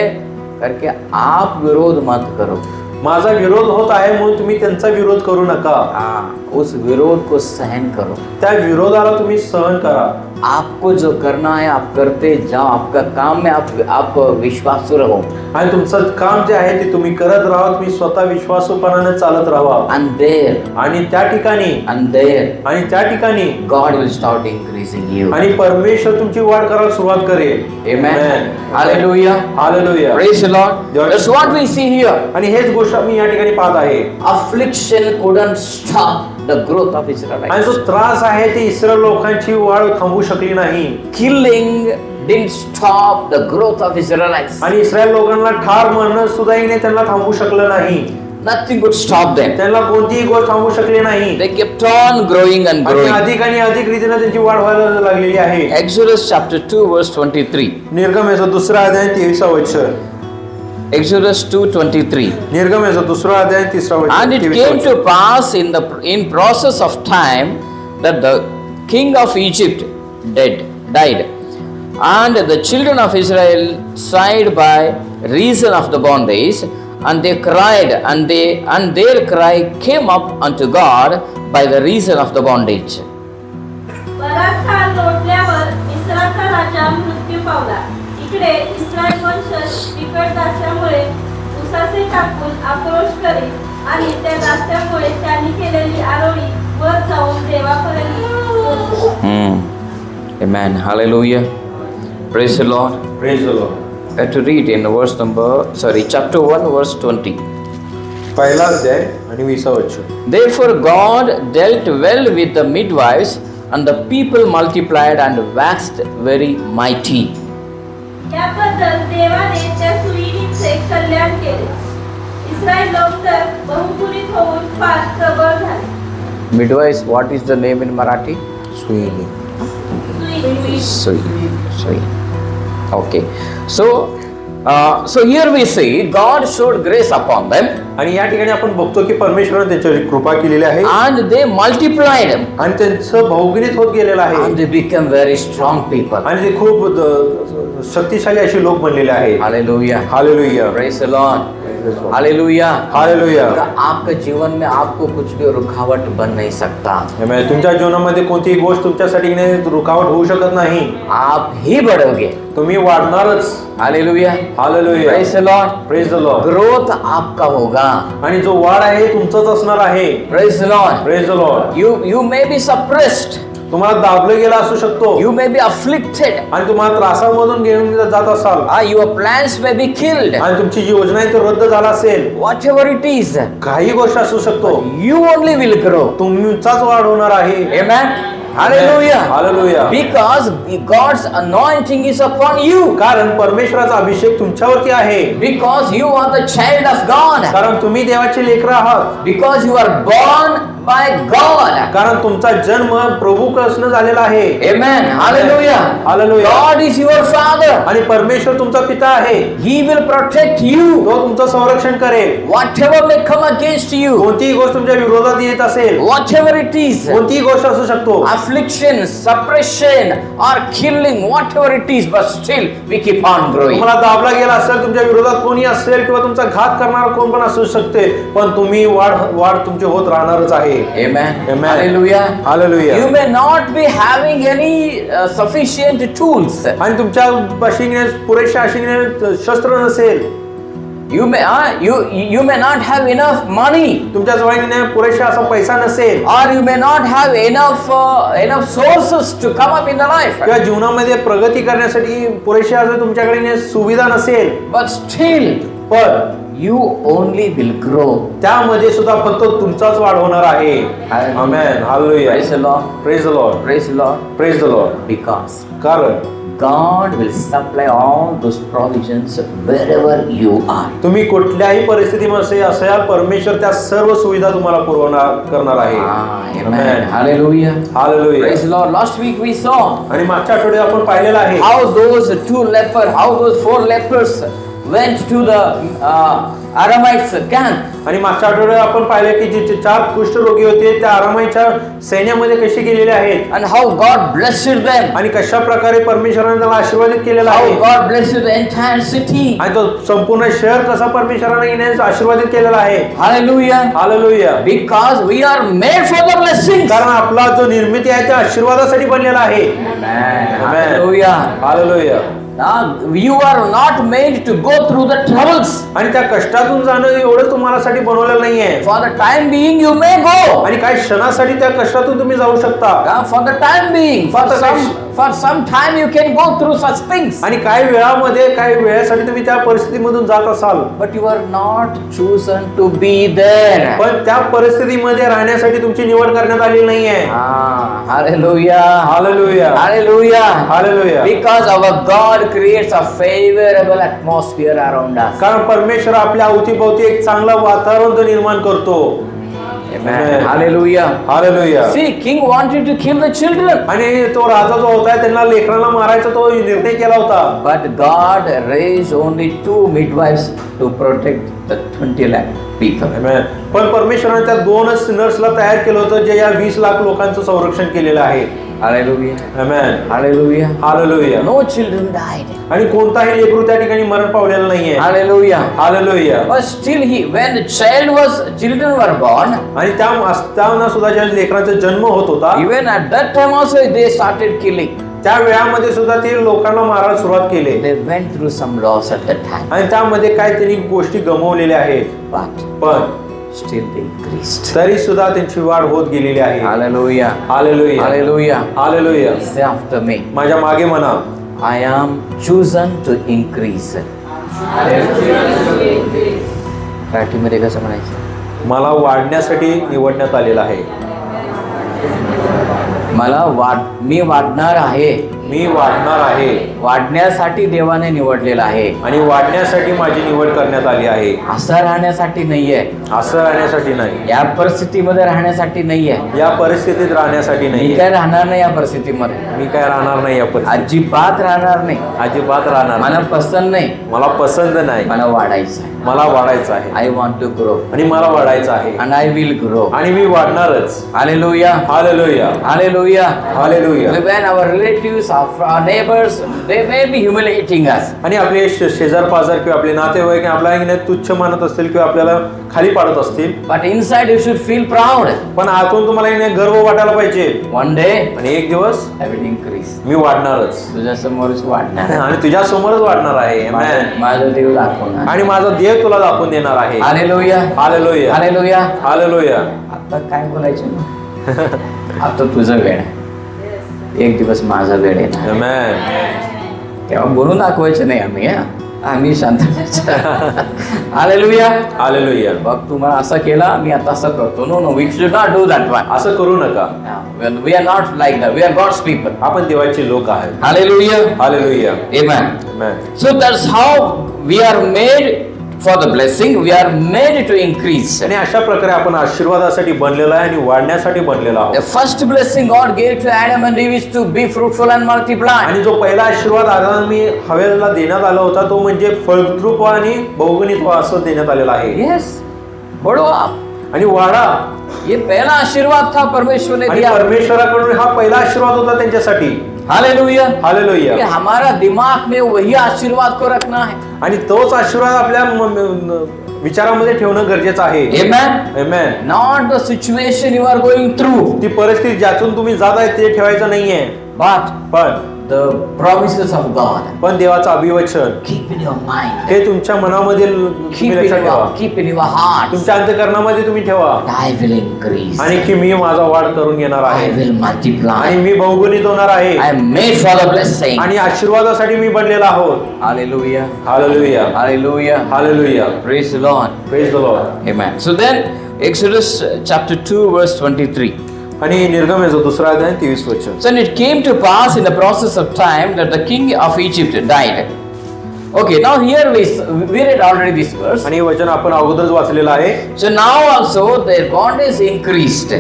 Speaker 1: करके आप विरोध मत करो.
Speaker 2: माझा विरोध होत आहे म्हणून तुम्ही त्यांचा विरोध करू नका.
Speaker 1: हाँ, उस विरोध को सहन करो.
Speaker 2: त्या विरोधाला तुम्ही सहन करा.
Speaker 1: आपको जो करना है आप करते जाओ. आपका काम में आप विश्वासू रहो.
Speaker 2: आणि तुमचं काम जे आहे ते तुम्ही करत राहा. तुम्ही स्वतः विश्वासूपणाने चालत राहा.
Speaker 1: And there,
Speaker 2: आणि त्या ठिकाणी
Speaker 1: and there,
Speaker 2: आणि त्या ठिकाणी
Speaker 1: God will start increasing you.
Speaker 2: आणि परमेश्वर तुमची वाढ करायला सुरुवात करेल.
Speaker 1: Amen. Hallelujah.
Speaker 2: Hallelujah.
Speaker 1: Praise the Lord. That's what we see here.
Speaker 2: आणि हेच गोष्ट आम्ही या ठिकाणी पाहत आहे.
Speaker 1: Affliction couldn't stop the growth of
Speaker 2: आणि
Speaker 1: Israelites.
Speaker 2: जो त्रास आहे ते इस्रायल लोकांची वाढ थांबवू शकली नाही.
Speaker 1: Killing didn't stop the growth of Israelites.
Speaker 2: आणि इस्रायल लोकांना ठार मारणं सुद्धा हिने त्यांना थांबवू शकलं नाही.
Speaker 1: Nothing could stop them.
Speaker 2: त्यांना कोणतीही गोष्ट थांबवू शकली नाही.
Speaker 1: They kept on growing and
Speaker 2: आणि
Speaker 1: growing.
Speaker 2: अधिक आणि अधिक रीतीने त्यांची वाढ व्हायला लागलेली आहे.
Speaker 1: Exodus chapter 2 verse 23.
Speaker 2: निर्गमनाचा दुसरा अध्याय 23 वचन.
Speaker 1: Exodus 2:23.
Speaker 2: निर्गमनाचा दुसरा अध्याय 3 वचन.
Speaker 1: And it
Speaker 2: 23
Speaker 1: came
Speaker 2: वचन.
Speaker 1: to pass in process of time that the king of Egypt died, and the children of Israel sighed by reason of the bondage, and they cried, and their cry came up unto God by the reason of the bondage.
Speaker 3: बराच काळ लोटल्यावर मिस्राचा राजा मृत्यू पावला. इकडे इस्रायल वंशज बिकट दास्यामुळे उसासे टाकून आक्रोश करीत आणि त्या दास्यामुळे त्यांनी केलेली आरोळी वर जाऊन देवापर्यंत पोहोचली.
Speaker 1: Amen. Hallelujah. Praise the Lord.
Speaker 2: Praise the Lord.
Speaker 1: I have to read in chapter 1 verse 20.
Speaker 2: पहिला अध्याय आणि 20 वचन.
Speaker 1: Therefore God dealt well with the midwives, and the people multiplied and waxed very mighty.
Speaker 3: याबद्दल देवाने त्या सुईणीचे कल्याण केले. इस्रायल लोक तर बहुगुणित होऊन फार प्रबळ झाले.
Speaker 1: Midwives, what is the name in Marathi?
Speaker 2: सुईणी.
Speaker 1: Sui. Okay. So here we see God showed grace upon them,
Speaker 2: आणि या ठिकाणी आपण बघतो की परमेश्वराने त्यांच्यावर कृपा केलेली आहे
Speaker 1: and they multiplied,
Speaker 2: आणि त्यांचं बहुगुणित होत गेलेलं आहे.
Speaker 1: and they became very strong people.
Speaker 2: आणि ते खूप शक्तिशाली अशी लोक बनलेले आहेत.
Speaker 1: Hallelujah.
Speaker 2: Hallelujah.
Speaker 1: Praise the Lord. Hallelujah.
Speaker 2: Hallelujah.
Speaker 1: आपके जीवन में आपको कुछ भी रुकावट बन नहीं सकता.
Speaker 2: आमेन. तुमच्या जीवनामध्ये कोणतीही गोष्ट तुमच्यासाठी रुकावट होऊ शकत नाही.
Speaker 1: आप ही बढ़ोगे.
Speaker 2: तुम्ही वाढणारच.
Speaker 1: Hallelujah.
Speaker 2: Hallelujah.
Speaker 1: Praise the Lord.
Speaker 2: Praise the Lord.
Speaker 1: Growth आपका होगा.
Speaker 2: आणि जो वाढ आहे तुमचाच असणार आहे.
Speaker 1: Praise the Lord.
Speaker 2: Praise the Lord.
Speaker 1: You may be suppressed.
Speaker 2: तुम्हाला दाबलं गेला असू शकतो
Speaker 1: You may be afflicted.
Speaker 2: आणि तुम्हाला त्रासामधून घेऊन जात असाल
Speaker 1: Your plans may be killed.
Speaker 2: आणि तुमची जी योजना आहे ती रद्द झाला असेल,
Speaker 1: Whatever it is,
Speaker 2: काही गोष्ट असू शकतो,
Speaker 1: you only will grow.
Speaker 2: तुमचाच वाढ होणार आहे.
Speaker 1: Amen. Hallelujah.
Speaker 2: Hallelujah.
Speaker 1: Because God's anointing is upon you.
Speaker 2: कारण परमेश्वराचा अभिषेक तुमच्यावरती आहे.
Speaker 1: Because you are the child of God.
Speaker 2: कारण तुम्ही देवाचे लेकरं आहात.
Speaker 1: Because you are born by God.
Speaker 2: कारण तुमचा जन्म प्रभूकडून झालेला आहे.
Speaker 1: Amen. Hallelujah.
Speaker 2: Hallelujah.
Speaker 1: God is your Father.
Speaker 2: आणि परमेश्वर तुमचा पिता आहे.
Speaker 1: He will protect you.
Speaker 2: तो तुमचं संरक्षण करेल.
Speaker 1: Whatever may come against you,
Speaker 2: कोणतीही गोष्ट तुमच्या विरोधात येत असेल,
Speaker 1: whatever it is,
Speaker 2: कोणतीही गोष्ट असू शकतो,
Speaker 1: affliction, suppression, or killing, whatever it is, but still we keep on growing.
Speaker 2: तुम्हाला दाबला गेला असेल, तुमच्या विरोधात कोणी असेल किंवा तुमचा घात करणारा कोण पण असू शकते, पण तुम्ही वाढ तुमची होत राहणारच आहे.
Speaker 1: Amen.
Speaker 2: Amen.
Speaker 1: Hallelujah.
Speaker 2: Hallelujah.
Speaker 1: You may not be having any sufficient tools.
Speaker 2: आणि तुमच्या पाशी पुरेशा अशी शस्त्र नसेल,
Speaker 1: You may not have enough money,
Speaker 2: तुमच्या जवळ पुरेशा असा पैसा नसेल,
Speaker 1: or you may not have enough sources to come up in the life.
Speaker 2: किंवा जीवनामध्ये प्रगती करण्यासाठी पुरेशी असं तुमच्याकडे सुविधा नसेल,
Speaker 1: But still,
Speaker 2: पण
Speaker 1: you only will grow.
Speaker 2: त्यामध्ये सुद्धा फक्त तुमचाच वाढ होणार आहे. Amen. Hallelujah.
Speaker 1: Praise the Lord.
Speaker 2: Praise the Lord.
Speaker 1: Praise the Lord.
Speaker 2: Praise the Lord.
Speaker 1: Because
Speaker 2: कारण
Speaker 1: God will supply all those provisions wherever you are.
Speaker 2: तुम्ही कुठल्याही परिस्थितीमध्ये असाल, परमेश्वर त्या सर्व सुविधा तुम्हाला करणार आहे.
Speaker 1: Amen. Hallelujah.
Speaker 2: Hallelujah.
Speaker 1: Praise the Lord. Last week we saw
Speaker 2: आणि मागच्या आठवड्यात आपण पाहिलेलं आहे
Speaker 1: how those 4 lepers went to the Aramites camp.
Speaker 2: आणि मागच्या आठवड्यात आपण पाहिले की जे 4 कुष्ठरोगी होते त्या आरामाईच्या सैन्यामध्ये कसे गेलेले आहेत,
Speaker 1: And how God blessed them.
Speaker 2: आणि कशा प्रकारे परमेश्वराने त्याला आशीर्वादित केलेला
Speaker 1: How
Speaker 2: आहे,
Speaker 1: God blessed the entire city.
Speaker 2: आणि तो संपूर्ण शहर कसा परमेश्वराने येण्यास आशीर्वादित केलेला आहे.
Speaker 1: Hallelujah.
Speaker 2: Hallelujah.
Speaker 1: Because we are made for the blessings.
Speaker 2: कारण आपला जो निर्मिती आहे त्या आशीर्वादासाठी बनलेला आहे.
Speaker 1: Amen.
Speaker 2: Amen.
Speaker 1: Hallelujah.
Speaker 2: Hallelujah.
Speaker 1: You are not made to go through the troubles.
Speaker 2: आणि त्या कष्टातून जाणं एवढं तुम्हाला साठी बनवलेलं नाहीये.
Speaker 1: For the time being you may go.
Speaker 2: आणि काही क्षणासाठी त्या कष्टातून तुम्ही जाऊ शकता.
Speaker 1: For the time being, for some time you can go through such things.
Speaker 2: आणि काही वेळामध्ये काही वेळासाठी तुम्ही त्या परिस्थितीमधून जात असाल,
Speaker 1: But you are not chosen to be there.
Speaker 2: पण त्या परिस्थितीमध्ये राहण्यासाठी तुमची निवड करण्यात आलेली नाहीये.
Speaker 1: Hallelujah.
Speaker 2: Hallelujah.
Speaker 1: Hallelujah.
Speaker 2: Hallelujah.
Speaker 1: Because our God creates a favorable atmosphere around us.
Speaker 2: कारण परमेश्वर आपल्या अवतीभोवती एक चांगलं वातावरण निर्माण करतो.
Speaker 1: Amen. Hallelujah.
Speaker 2: Hallelujah.
Speaker 1: See, king wanted to kill the children.
Speaker 2: आणि तो राजा जो होता त्यांना लेकरांना मारायचा तो निर्णय केला होता.
Speaker 1: But God raised only 2 midwives to protect the 20 lakh people.
Speaker 2: Amen. पण परमेश्वराने त्या 2 नर्सला तयार केलं होतं जे या 20 लाख लोकांचं संरक्षण केलेलं आहे.
Speaker 1: Hallelujah.
Speaker 2: Amen.
Speaker 1: Hallelujah.
Speaker 2: Hallelujah.
Speaker 1: No children died.
Speaker 2: आणि कोणताही लेकरू त्या ठिकाणी मरण पावलेलं नाहीये.
Speaker 1: Hallelujah.
Speaker 2: Hallelujah.
Speaker 1: But still when the children were born,
Speaker 2: आणि त्या असताना सुद्धा ज्या लेकरांचा जन्म होत होता,
Speaker 1: even at that time also they started killing.
Speaker 2: त्या वेळामध्ये सुद्धा ते लोकांना मारायला सुरुवात केली.
Speaker 1: They went through some loss at that time.
Speaker 2: आणि त्यामध्ये काय त्यांनी गोष्टी गमावलेल्या आहेत, पण
Speaker 1: still they increased.
Speaker 2: तरी सुद्धा त्यांची वाढ होत गेलेली आहे.
Speaker 1: Hallelujah.
Speaker 2: Hallelujah.
Speaker 1: Hallelujah.
Speaker 2: Hallelujah.
Speaker 1: Say after me.
Speaker 2: माझ्या मागे म्हणा,
Speaker 1: I am chosen to increase. मराठीमध्ये कसं म्हणायचं?
Speaker 2: मला वाढण्यासाठी निवडण्यात आलेलं आहे.
Speaker 1: मी वाढणार आहे.
Speaker 2: मी वाढणार आहे.
Speaker 1: वाढण्यासाठी देवाने निवडलेला आहे.
Speaker 2: आणि वाढण्यासाठी माझी निवड करण्यात आली आहे.
Speaker 1: असं राहण्यासाठी नाहीये.
Speaker 2: असं राहण्यासाठी नाही.
Speaker 1: या परिस्थितीमध्ये राहण्यासाठी नाहीये.
Speaker 2: या परिस्थितीत राहण्यासाठी
Speaker 1: मी
Speaker 2: नाही.
Speaker 1: काय राहणार नाही या परिस्थितीमध्ये.
Speaker 2: मी काय राहणार नाही या परिस्थितीत.
Speaker 1: अजिबात राहणार नाही.
Speaker 2: अजिबात राहणार
Speaker 1: मला
Speaker 2: नाही.
Speaker 1: पसंत नाही.
Speaker 2: मला पसंत नाही.
Speaker 1: मला वाढायचं आहे.
Speaker 2: मला वाढायचं आहे.
Speaker 1: I want to grow.
Speaker 2: आणि मला वाढायचं आहे.
Speaker 1: And I will grow.
Speaker 2: आणि मी वाढणारच.
Speaker 1: Hallelujah.
Speaker 2: Hallelujah.
Speaker 1: Hallelujah.
Speaker 2: Hallelujah.
Speaker 1: When our relatives, our neighbors, they may be humiliating us.
Speaker 2: आणि आपले शेजार पाजार किंवा आपले नातेवाईक आपल्याला तुच्छ मानत असतील किंवा आपल्याला खाली पाडत असतील,
Speaker 1: But inside you should feel proud.
Speaker 2: पण आतून तुम्हाला गर्व वाटायला पाहिजे.
Speaker 1: One day
Speaker 2: आणि एक दिवस
Speaker 1: I will increase.
Speaker 2: मी वाढणारच.
Speaker 1: तुझ्या समोरच वाढणार.
Speaker 2: आणि तुझ्या समोरच वाढणार आहे. Amen.
Speaker 1: माझं देव दाखवणार.
Speaker 2: आणि माझा देव तुला दाखवून देणार आहे.
Speaker 1: हालेलुया.
Speaker 2: हालेलुया.
Speaker 1: हालेलुया.
Speaker 2: हालेलुया.
Speaker 1: आता काय बोलायचं? आता तुझं वेळ आहे. एक दिवस माझा वेळ येणार.
Speaker 2: आमेन.
Speaker 1: तेव्हा बोलून दाखवायचं नाही आम्ही. आम्ही शांत हालेलुया.
Speaker 2: हालेलुया.
Speaker 1: बघ तुम्हाला असं केला मी आता असं करतो. No no, we should not do that one.
Speaker 2: असं करू नका.
Speaker 1: We are not like that. We are God's people.
Speaker 2: आपण देवाचे लोक आहेत.
Speaker 1: Hallelujah.
Speaker 2: Hallelujah.
Speaker 1: Amen.
Speaker 2: Amen.
Speaker 1: So that's how we are made for the blessing. We are made to increase.
Speaker 2: आणि अशा प्रकारे आपण आशीर्वादासाठी बनलेला आहे आणि वाढण्यासाठी बनलेला
Speaker 1: The
Speaker 2: आहोत.
Speaker 1: first blessing God gave to Adam and Eve is to be fruitful and multiply.
Speaker 2: आणि जो पहिला आशीर्वाद आदामी हवेला देण्यात आला होता तो म्हणजे फळद्रूप आणि बहुगुणित असं देण्यात आलेला आहे.
Speaker 1: Yes. बढ़ो आप.
Speaker 2: आणि वाढा.
Speaker 1: ये पहला आशीर्वाद था परमेश्वर ने
Speaker 2: आणि
Speaker 1: दिया.
Speaker 2: परमेश्वराकडून हा पहिला आशीर्वाद होता त्यांच्यासाठी.
Speaker 1: हालेलुया.
Speaker 2: हालेलुया.
Speaker 1: कि हमारा दिमाग में वही आशीर्वाद को रखना है.
Speaker 2: आणि तोच आशीर्वाद आपल्या विचारामध्ये ठेवणं गरजेचं आहे.
Speaker 1: Amen.
Speaker 2: Amen.
Speaker 1: Not the situation you are going through,
Speaker 2: ती परिस्थिती ज्यातून तुम्ही जात आहे ते ठेवायचं नाहीये,
Speaker 1: but
Speaker 2: पण
Speaker 1: the promises of God.
Speaker 2: पण देवाचं अभिवचन
Speaker 1: Keep in your mind.
Speaker 2: हे तुमच्या मनामध्ये तुम्ही
Speaker 1: Keep in
Speaker 2: लक्षात ठेवा.
Speaker 1: keep in your heart.
Speaker 2: तुमच्या अंतःकरणामध्ये तुम्ही ठेवा.
Speaker 1: I will increase.
Speaker 2: आणि की मी माझा वाढ करून घेणार
Speaker 1: I
Speaker 2: आहे
Speaker 1: will multiply.
Speaker 2: आणि मी बहुगुणित होणार आहे
Speaker 1: I am made for the blessing.
Speaker 2: आणि आशीर्वादासाठी मी बनलेला आहोत.
Speaker 1: Hallelujah.
Speaker 2: Hallelujah.
Speaker 1: Hallelujah.
Speaker 2: Hallelujah.
Speaker 1: Praise the Lord.
Speaker 2: Praise the Lord.
Speaker 1: Amen. So then, Exodus chapter 2, verse 23.
Speaker 2: आणि निर्गमनाचा दुसरा अध्याय 23 वचन.
Speaker 1: So it came to pass in the process of time that the king of Egypt died. Okay, now here we read already this verse.
Speaker 2: आणि हे वचन आपण अगोदरच वाचलेलं आहे.
Speaker 1: So now also their bondage increased.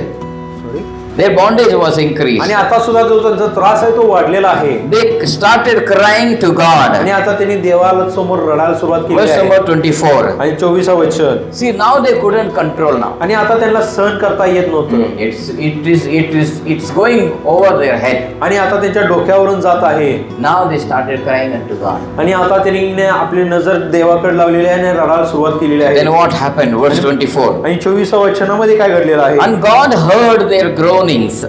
Speaker 1: Their bondage was increased.
Speaker 2: आणि आता सुद्धा जो त्यांचा त्रास आहे तो वाढलेला आहे.
Speaker 1: They started crying to God.
Speaker 2: आणि आता त्यांनी देवाला समोर रडायला सुरुवात केली
Speaker 1: Verse
Speaker 2: आहे.
Speaker 1: number 24.
Speaker 2: आणि 24 वचन.
Speaker 1: See, now they couldn't control now.
Speaker 2: आणि आता त्यांना सहन करता येत नव्हतं.
Speaker 1: It's going over their head.
Speaker 2: आणि आता त्यांच्या डोक्यावरून जात आहे.
Speaker 1: Now they started crying unto God.
Speaker 2: आणि आता त्यांनी आपली नजर देवाकडे लावलेली आहे आणि रडायला सुरुवात केलेली आहे.
Speaker 1: Then what happened? Verse 24.
Speaker 2: आणि 24 वचनामध्ये काय घडलेलं आहे.
Speaker 1: And God heard their groanings,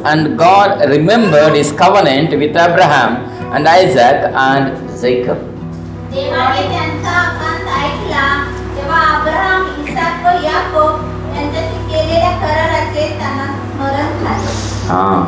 Speaker 1: and God remembered his covenant with Abraham and Isaac and Jacob.
Speaker 3: देवाने त्यांचा आकांत ऐकला तेव्हा अब्राहम, इसाक व याकोब यांच्याशी केलेल्या कराराचे त्यांना स्मरण झाले.
Speaker 1: Ah.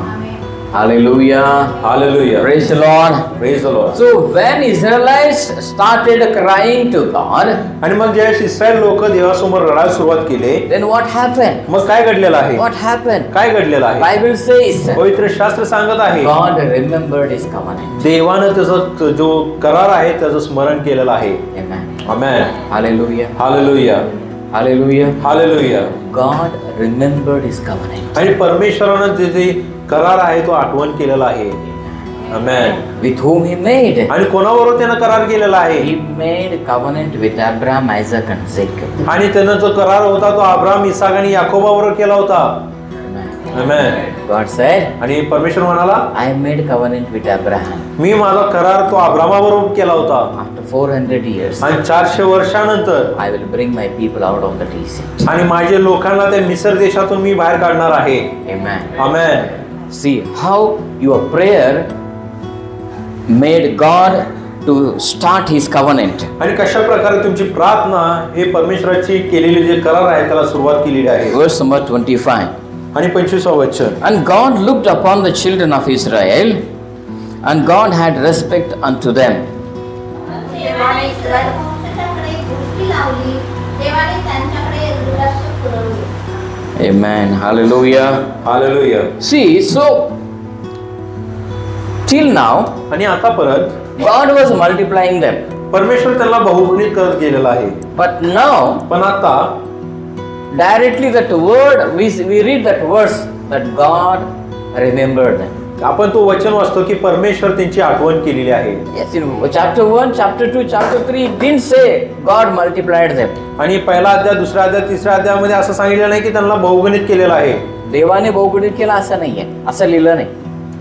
Speaker 1: Hallelujah.
Speaker 2: Hallelujah.
Speaker 1: Praise the Lord.
Speaker 2: Praise the Lord.
Speaker 1: So when Israelites started crying to God,
Speaker 2: आणि मग ज्यावेळेस इस्रायल लोक देवासमोर रडायला सुरुवात केले
Speaker 1: then what happened?
Speaker 2: मग काय घडलेलं आहे.
Speaker 1: What happened?
Speaker 2: काय घडलेलं आहे.
Speaker 1: Bible says
Speaker 2: पवित्र शास्त्र सांगत आहे
Speaker 1: God remembered his covenant.
Speaker 2: देवानं त्याचा जो करार आहे त्याचं स्मरण केलेलं आहे.
Speaker 1: Amen.
Speaker 2: आमेन.
Speaker 1: Hallelujah.
Speaker 2: Hallelujah.
Speaker 1: Hallelujah.
Speaker 2: Hallelujah.
Speaker 1: God remembered his covenant.
Speaker 2: आणि परमेश्वरानं जे करार आहे तो आठवण केलेला आहे. आमेन.
Speaker 1: With whom he made?
Speaker 2: आणि कोणाबरोबर त्यानं करार केलेला आहे.
Speaker 1: He made covenant with Abraham, Isaac and Jacob.
Speaker 2: आणि त्यानं जो करार होता तो अब्राहम, इसाक आणि याकोबाबरोबर केला होता. आमेन.
Speaker 1: God said,
Speaker 2: आणि परमेश्वर म्हणाला
Speaker 1: I made covenant with Abraham.
Speaker 2: मी माझा करार तो अब्रामाबरोबर केला होता.
Speaker 1: After 400 years,
Speaker 2: आणि 400 वर्षानंतर
Speaker 1: I will bring my people out of the Egypt.
Speaker 2: आणि माझे लोकांना त्या मिस्र देशातून मी बाहेर काढणार आहे.
Speaker 1: Amen.
Speaker 2: Amen.
Speaker 1: See how your prayer made God to start his covenant.
Speaker 2: आणि कशा प्रकारे तुमची प्रार्थना हे परमेश्वराची केलेली जे करार आहे त्याला सुरुवात केलेली आहे.
Speaker 1: Verse number 25.
Speaker 2: आणि 25 वचन.
Speaker 1: And God looked upon the children of Israel, and God had respect unto them.
Speaker 3: देवाने इस्रायल वंशजाकडे दृष्टी लावली. देवाने त्यांच्याकडे दुर्लक्ष पुरवले.
Speaker 1: Amen. Hallelujah.
Speaker 2: Hallelujah.
Speaker 1: See, so till now
Speaker 2: आणि आता परत
Speaker 1: God was multiplying them,
Speaker 2: परमेश्वर त्यांना बहुगुणित करत गेलेला आहे.
Speaker 1: but now
Speaker 2: पण आता
Speaker 1: directly that word we read that verse that God remembered them.
Speaker 2: आपण तो वचन वाचतो की परमेश्वर त्यांची आठवण केलेली आहे.
Speaker 1: Yes, in chapter 1, chapter 2, chapter 3, it didn't say God multiplied them.
Speaker 2: आणि पहिला अध्याय, दुसरा अध्याय, तिसऱ्या अध्यायामध्ये असं सांगितलं नाही की त्यांना बहुगुणित केलेलं आहे.
Speaker 1: देवाने बहुगुणित केला असं नाहीये, असं लिहिलं नाही.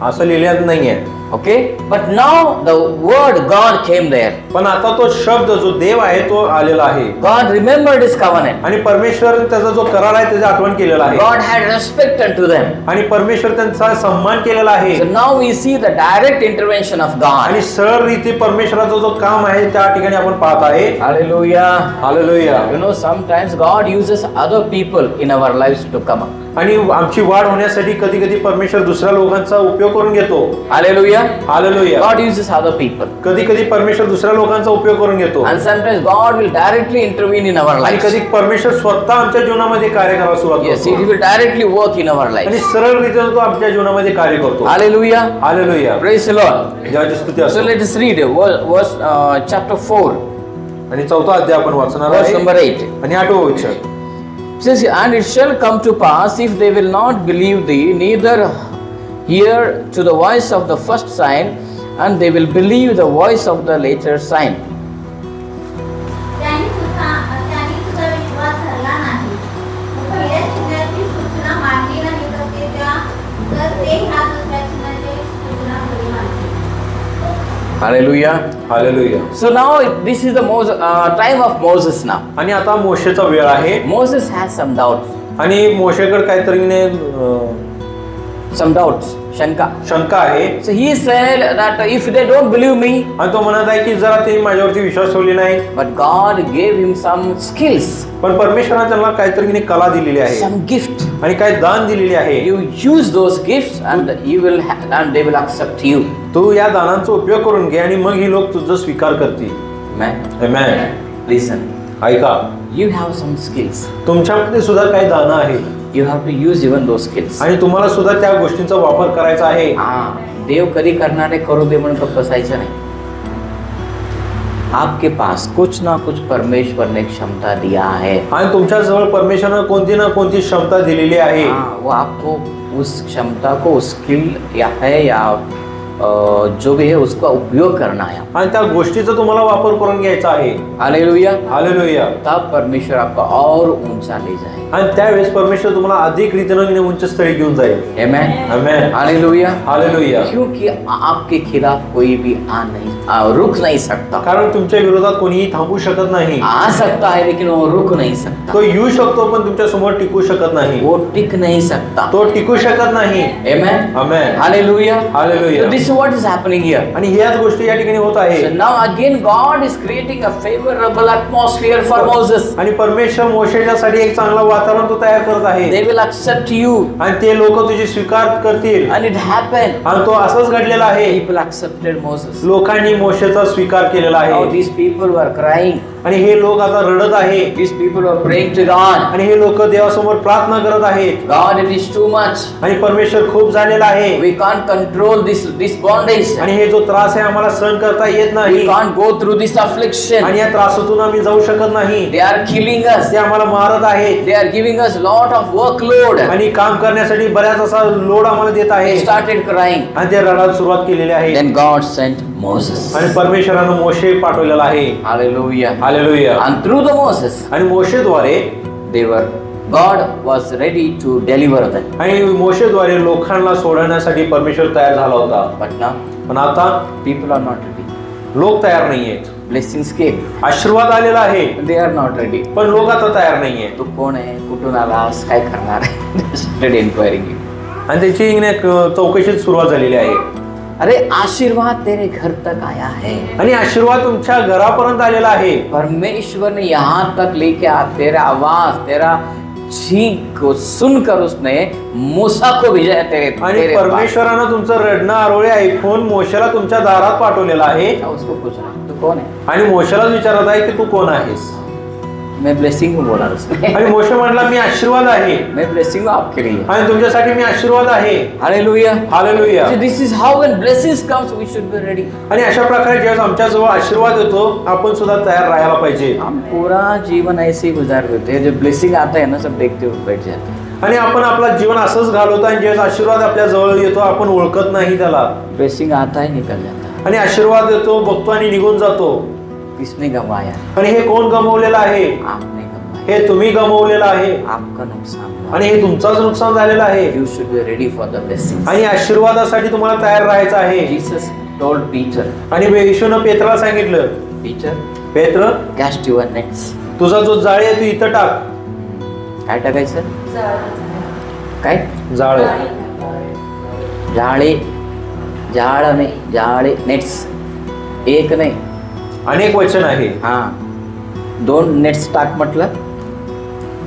Speaker 2: असं लिहिलेलं नाहीये.
Speaker 1: Okay, but now the word God came there.
Speaker 2: पण आता तो शब्द जो देव आहे तो आलेला आहे.
Speaker 1: God remembered his covenant.
Speaker 2: आणि परमेश्वर त्याचा जो करार आहे त्याची आठवण केलेला आहे.
Speaker 1: God had respect unto them.
Speaker 2: आणि परमेश्वर त्यांचा सन्मान केलेला आहे.
Speaker 1: So now we see the direct intervention of God.
Speaker 2: आणि सरळ रीती परमेश्वराचं जो काम आहे त्या ठिकाणी आपण पाहत आहे.
Speaker 1: Hallelujah.
Speaker 2: Hallelujah.
Speaker 1: You know, sometimes God uses other people in our lives to come up.
Speaker 2: आणि आमची वाढ होण्यासाठी कधी कधी परमेश्वर दुसऱ्या लोकांचा उपयोग करून घेतो.
Speaker 1: Hallelujah.
Speaker 2: Hallelujah.
Speaker 1: God uses other people.
Speaker 2: कधी कधी परमेश्वर दुसऱ्या लोकांचा उपयोग करून घेतो.
Speaker 1: And sometimes God will directly intervene in our
Speaker 2: आणि
Speaker 1: lives.
Speaker 2: कधी परमेश्वर स्वतः आमच्या जीवनामध्ये कार्य करायला सुरुवात
Speaker 1: Yes, He
Speaker 2: करतो
Speaker 1: will directly work in our
Speaker 2: आणि
Speaker 1: lives.
Speaker 2: सरळ रीतीने तो आमच्या जीवनामध्ये कार्य करतो.
Speaker 1: Hallelujah.
Speaker 2: Hallelujah.
Speaker 1: Praise the Lord.
Speaker 2: देवाची स्तुती
Speaker 1: So
Speaker 2: असो.
Speaker 1: let us read verse chapter 4,
Speaker 2: आणि 4था अध्याय आपण वाचणार
Speaker 1: verse
Speaker 2: आहे
Speaker 1: number 8.
Speaker 2: आणि 8वे वचन.
Speaker 1: It says, and it shall come to pass, if they will not believe thee, neither hear to the voice of the first sign, and they will believe the voice of the later sign.
Speaker 3: त्यांनी तुझा विश्वास धरला नाही. पहिल्या चिन्हाची सूचना मानली नाही तर ते ह्या दुसऱ्या चिन्हाची सूचना खरी मानतील.
Speaker 1: Hallelujah.
Speaker 2: Hallelujah.
Speaker 1: So now this is the time of Moses now.
Speaker 2: आणि आता मोशेचा वेळ आहे
Speaker 1: Moses has some doubts.
Speaker 2: आणि मोशेकडे काहीतरी
Speaker 1: Shanka.
Speaker 2: शंका आहे.
Speaker 1: So he said that if they don't believe me,
Speaker 2: आणि तो म्हणत आहे की जरा ते माझ्यावरती विश्वास ठेवले नाही.
Speaker 1: but God gave him some skills,
Speaker 2: पण परमेश्वराने त्यांना काहीतरी कला दिलेली आहे
Speaker 1: some gift.
Speaker 2: आणि काही दान दिलेली आहे.
Speaker 1: You use those gifts and and they will accept you.
Speaker 2: तू या दानांचा उपयोग करून घे आणि मग ही लोक तुझा स्वीकार करतील.
Speaker 1: Amen.
Speaker 2: आमेन.
Speaker 1: Listen,
Speaker 2: ऐका,
Speaker 1: you have some skills.
Speaker 2: तुमच्यामध्ये सुद्धा काही दान आहे
Speaker 1: You have to use even those skills.
Speaker 2: आणि तुम्हाला सुद्धा त्या गोष्टींचा वापर करायचा आहे.
Speaker 1: देव कधी करणारे करू दे म्हणून गप्प बसायचं नाही. आपके पास कुछ ना कुछ परमेश्वर ने क्षमता दिया है.
Speaker 2: आणि तुमच्या जवळ परमेश्वराने कोणती ना कोणती क्षमता दिलेली आहे.
Speaker 1: वो आपको उस क्षमता को स्किल या जो भी है उसका उपयोग करना है.
Speaker 2: आणि त्या गोष्टीचा तुम्हाला वापर करून घ्यायचा आहे.
Speaker 1: हालेलुया.
Speaker 2: हालेलुया.
Speaker 1: तब परमेश्वर आपको और ऊंचा ले जाए.
Speaker 2: आणि त्यावेळेस परमेश्वर तुम्हाला अधिक रीतीने उंच स्थळी घेऊन जाईल.
Speaker 1: आमेन.
Speaker 2: आमेन.
Speaker 1: हालेलुया.
Speaker 2: हालेलुया.
Speaker 1: क्योंकि आपके खिलाफ कोई भी रुक नहीं सकता.
Speaker 2: कारण तुमच्या विरोधात कोणीही थांबू शकत नाही.
Speaker 1: आ सकता है लेकिन वो रुक नहीं सकता.
Speaker 2: तो येऊ शकतो पण तुमच्या समोर टिकू शकत नाही.
Speaker 1: वो टिक नहीं सकता.
Speaker 2: तो टिकू शकत नाही.
Speaker 1: Amen.
Speaker 2: Amen.
Speaker 1: Hallelujah.
Speaker 2: Hallelujah.
Speaker 1: So this is what is happening here.
Speaker 2: आणि ह्याच गोष्टी या ठिकाणी होत आहे.
Speaker 1: So now again God is creating a favorable atmosphere for Moses.
Speaker 2: आणि परमेश्वर मोशेच्यासाठी एक चांगलं वातावरण तो तयार करत आहे.
Speaker 1: They will accept you.
Speaker 2: आणि ते लोक तुझी स्वीकार करतील.
Speaker 1: And it happened.
Speaker 2: आणि तो असंच घडलेला आहे.
Speaker 1: People accepted Moses.
Speaker 2: लोकांनी मोशेचा स्वीकार केलेला
Speaker 1: Now
Speaker 2: आहे.
Speaker 1: these people were crying.
Speaker 2: आणि हे लोक आता रडत आहे.
Speaker 1: These people were praying to God.
Speaker 2: आणि हे लोक देवासमोर प्रार्थना करत आहेत.
Speaker 1: God, it is too much.
Speaker 2: आणि परमेश्वर खूप झालेला आहे.
Speaker 1: We can't control this bondage.
Speaker 2: आणि हे जो त्रास आहे आम्हाला सहन करता येत
Speaker 1: We
Speaker 2: नाही.
Speaker 1: can't go through this affliction.
Speaker 2: आणि या त्रासातून आम्ही जाऊ शकत नाही.
Speaker 1: They are killing us.
Speaker 2: ते आम्हाला मारत आहेत.
Speaker 1: They are giving us lot of workload.
Speaker 2: आणि काम करण्यासाठी बऱ्याच असा लोड आम्हाला देत
Speaker 1: They
Speaker 2: आहे.
Speaker 1: started crying.
Speaker 2: आणि ते रडायला सुरुवात केलेली आहे.
Speaker 1: Then God sent Moses.
Speaker 2: आणि परमेश्वरानं मोशे पाठवलेला आहे.
Speaker 1: Hallelujah.
Speaker 2: Hallelujah.
Speaker 1: And through the Moses,
Speaker 2: आणि मोशेद्वारे
Speaker 1: God was ready to deliver them.
Speaker 2: आणि मोशेद्वारे लोकांना सोडण्यासाठी परमेश्वर तयार झाला होता.
Speaker 1: But now
Speaker 2: पण आता
Speaker 1: people are not ready.
Speaker 2: लोक तयार नाहीयेत.
Speaker 1: Blessings came.
Speaker 2: आशीर्वाद आलेला आहे
Speaker 1: They are not ready.
Speaker 2: पण लोक आता तयार नाहीये.
Speaker 1: तू कोण आहे, कुठून आलास, काय करणार आहे? They started inquiring you.
Speaker 2: आणि त्याची चौकशीत सुरुवात झालेली आहे.
Speaker 1: अरे आशीर्वाद तेरे घर तक आया है.
Speaker 2: आणि आशीर्वाद तुमच्या घरापर्यंत आलेला आहे.
Speaker 1: परमेश्वर ने यहाँ तक लेके तेरा आवाज, तेरा चीख को सुनकर उसने मूसा को भेजा तेरे
Speaker 2: आणि
Speaker 1: तेरे पास.
Speaker 2: परमेश्वरानं तुमचं रडणं आरोळे ऐकून मोशेला तुमच्या दारात पाठवलेला आहे.
Speaker 1: उसको पूछ रहा तू कौन है.
Speaker 2: आणि मोशेला विचारत आहे की तू कोण आहेस.
Speaker 1: मैं ब्लेसिंग हूँ बोला उसने.
Speaker 2: आणि मोशे म्हटला मी आशीर्वाद आहे.
Speaker 1: मैं ब्लेसिंग हूँ आपके लिए.
Speaker 2: आणि तुमच्यासाठी मी आशीर्वाद आहे.
Speaker 1: Hallelujah.
Speaker 2: Hallelujah.
Speaker 1: So this is how when blessings comes we should be ready.
Speaker 2: आणि अशा प्रकारे जेव्हा आमच्या जवळ आशीर्वाद येतो आपण सुद्धा तयार राहायला पाहिजे.
Speaker 1: हम पूरा जीवन ऐसे ही गुजार देते हैं. जब ब्लेसिंग आता है ना सब देखते हुए बैठ जाते हैं.
Speaker 2: आणि आपण आपला जीवन असंच घालवतो आणि जेव्हा आशीर्वाद आपल्या जवळ येतो आपण ओळखत नाही त्याला.
Speaker 1: ब्लेसिंग आता है निकल जाता है.
Speaker 2: आणि आशीर्वाद येतो बघतो आणि निघून जातो.
Speaker 1: किसने गंवाया.
Speaker 2: आणि हे कोण गमावलेलं आहे.
Speaker 1: आपने गंवाया.
Speaker 2: हे तुम्ही गमावलेलं आहे.
Speaker 1: आपका नुकसान हुआ.
Speaker 2: आणि हे तुमचाच नुकसान झालेलं आहे.
Speaker 1: You should be ready for the blessings.
Speaker 2: आणि आशीर्वादासाठी तुम्हाला तयार राहायचं आहे.
Speaker 1: Jesus told Peter,
Speaker 2: आणि येशूनं पेत्राला सांगितलं
Speaker 1: Peter,
Speaker 2: पेत्र
Speaker 1: cast your nets.
Speaker 2: तुझा जो जाळ आहे तू इथं टाक.
Speaker 1: काय टाकायचं. काय
Speaker 2: जाळ
Speaker 1: जाळे जाळ नाही जाळे नेट्स. एक नाही
Speaker 2: अनेक वचन आहे.
Speaker 1: हा 2 नेट्स टाक म्हटलं.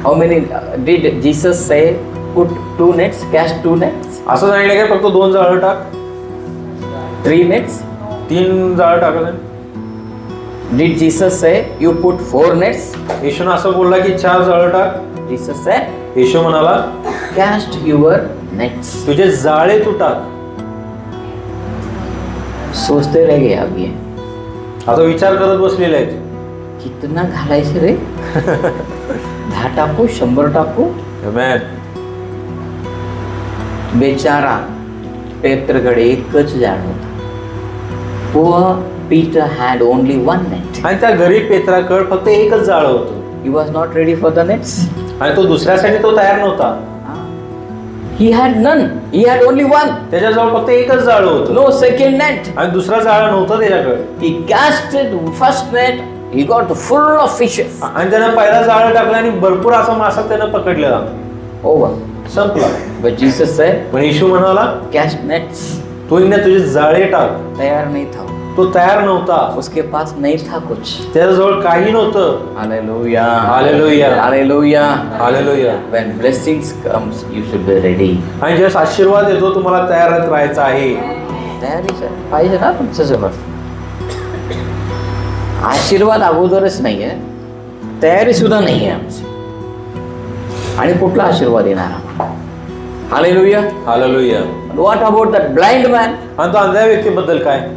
Speaker 1: How many did Jesus say put 2 nets, cast 2 nets,
Speaker 2: असं सांगितलं काय फक्त 2 जाळं टाक,
Speaker 1: 3 nets?
Speaker 2: 3 जाळं टाकायचं?
Speaker 1: Did Jesus say you put 4 nets?
Speaker 2: येशूनं असं बोलला की 4 जाळं टाक?
Speaker 1: Jesus said,
Speaker 2: येशू म्हणाला
Speaker 1: cast your nets.
Speaker 2: तुझे जाळे तू टाक.
Speaker 1: सोचते रह गए अब ये,
Speaker 2: आता विचार करत बसलेले आहेत,
Speaker 1: कितना घालायचं रे? 10 टाकू, 100 टाकू?
Speaker 2: Amen.
Speaker 1: बेचारा पेत्रकडे एकच जाळ होता. Poor Peter had only 1 net.
Speaker 2: आणि त्या गरीब पेत्राकड फक्त एकच जाळं होतं
Speaker 1: He was not ready for the nets.
Speaker 2: आणि तो दुसऱ्यासाठी तो तयार नव्हता.
Speaker 1: He had none. He had only 1.
Speaker 2: त्याच्याजवळ फक्त एकच जाळं होतं
Speaker 1: No second net.
Speaker 2: आणि दुसरा जाळं नव्हतं त्याच्याकडे.
Speaker 1: He casted first net. He got full of fishes.
Speaker 2: आणि त्यानं पहिला जाळं टाकलं आणि भरपूर असा मासा त्यानं पकडलेला.
Speaker 1: Over.
Speaker 2: संपला.
Speaker 1: But Jesus said,
Speaker 2: पण येशू म्हणाला
Speaker 1: cast nets.
Speaker 2: तू इन्हें तुझे जाळे टाक.
Speaker 1: तैयार नहीं था.
Speaker 2: तो तयार नव्हता,
Speaker 1: उसके पास नहीं था कुछ.
Speaker 2: त्याच्याजवळ काही नव्हतं.
Speaker 1: Hallelujah.
Speaker 2: Hallelujah.
Speaker 1: Hallelujah.
Speaker 2: Hallelujah.
Speaker 1: When blessings comes, you should be ready.
Speaker 2: आणि जेव्हा आशीर्वाद येतो तुम्हाला तयारच राहायचं आहे.
Speaker 1: तयारी पाहिजे ना तुमच्याजवळ. आशीर्वाद अगोदरच नाहीये, तयारी सुद्धा नाहीये आमची. आणि कुठला आशीर्वाद येणार? Hallelujah.
Speaker 2: Hallelujah.
Speaker 1: What about that blind man?
Speaker 2: आणि तो अंध्या व्यक्तीबद्दल काय?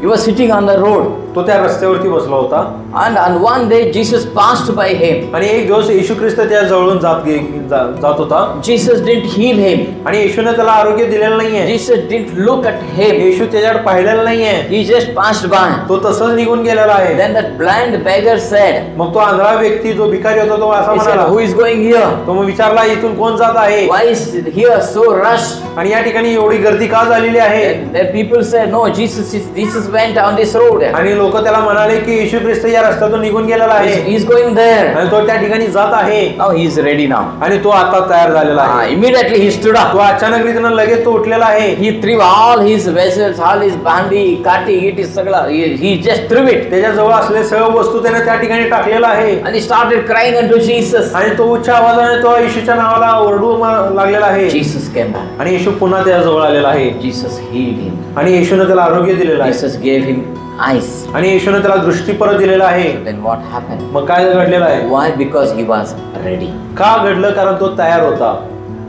Speaker 1: He was sitting on the road.
Speaker 2: तो त्या रस्त्यावरती बसला होता
Speaker 1: And on one day Jesus passed by him.
Speaker 2: आणि एक दिवस येशू ख्रिस्त त्या जवळून जात होता.
Speaker 1: Jesus didn't heal him.
Speaker 2: आणि येशूने त्याला आरोग्य दिलेलं नाहीये.
Speaker 1: Jesus didn't look at him.
Speaker 2: येशू त्याच्याकडे पाहिलेलं नाहीये.
Speaker 1: He just passed by.
Speaker 2: तो तसंच निघून गेलेला आहे.
Speaker 1: Then that blind beggar said,
Speaker 2: मग तो आंधळा व्यक्ती जो भिकारी होता तो असा
Speaker 1: he said,
Speaker 2: म्हणाला,
Speaker 1: who is going here?
Speaker 2: तो मग विचारला इथून कोण जात आहे
Speaker 1: Why is here so rush?
Speaker 2: आणि या ठिकाणी एवढी गर्दी का झालेली आहे?
Speaker 1: And the people said, no, Jesus went on this road.
Speaker 2: आणि लोक त्याला म्हणाले की येशू ख्रिस्त या रस्त्यातून निघून गेलेला आहे
Speaker 1: He's going there.
Speaker 2: आणि तो त्या ठिकाणी जात आहे.
Speaker 1: Now he is ready now.
Speaker 2: आणि तो आता तयार झालेला आहे.
Speaker 1: Immediately he stood
Speaker 2: तो
Speaker 1: up.
Speaker 2: अचानक रीतीनं लगेच तो उठलेला आहे.
Speaker 1: He threw all his vessels, all his bandi, kati, it is sagla. He just threw it.
Speaker 2: त्याच्याजवळ असले सर्व वस्तू त्याने त्या ठिकाणी टाकलेला आहे.
Speaker 1: And he started crying unto Jesus.
Speaker 2: आणि तो उच्च आवाजाने तो येशूच्या नावाला ओरडू लागलेला आहे.
Speaker 1: Jesus came back.
Speaker 2: आणि येशू पुन्हा त्याजवळ आलेला आहे.
Speaker 1: Jesus healed him.
Speaker 2: आणि येशूने त्याला आरोग्य दिलेलं आहे.
Speaker 1: Jesus gave him eyes.
Speaker 2: आणि येशूने त्याला दृष्टी परत दिलेला आहे.
Speaker 1: Then what happened?
Speaker 2: मग काय घडलेलं आहे?
Speaker 1: Why? Because he was ready.
Speaker 2: का घडलं? कारण तो तयार होता.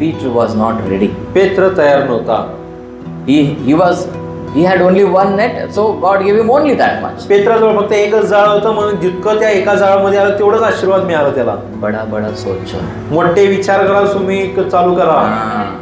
Speaker 1: Peter was not ready.
Speaker 2: पेत्र तयार नव्हता.
Speaker 1: He had only 1 net, so God gave him only that much.
Speaker 2: पेत्राजवळ फक्त एकच जाळ होतं म्हणून जितकं त्या एका जाळामध्ये आलं तेवढंच आशीर्वाद मिळाला त्याला.
Speaker 1: बड़ा सोचो.
Speaker 2: मोठे विचार करा तुम्ही चालू करा.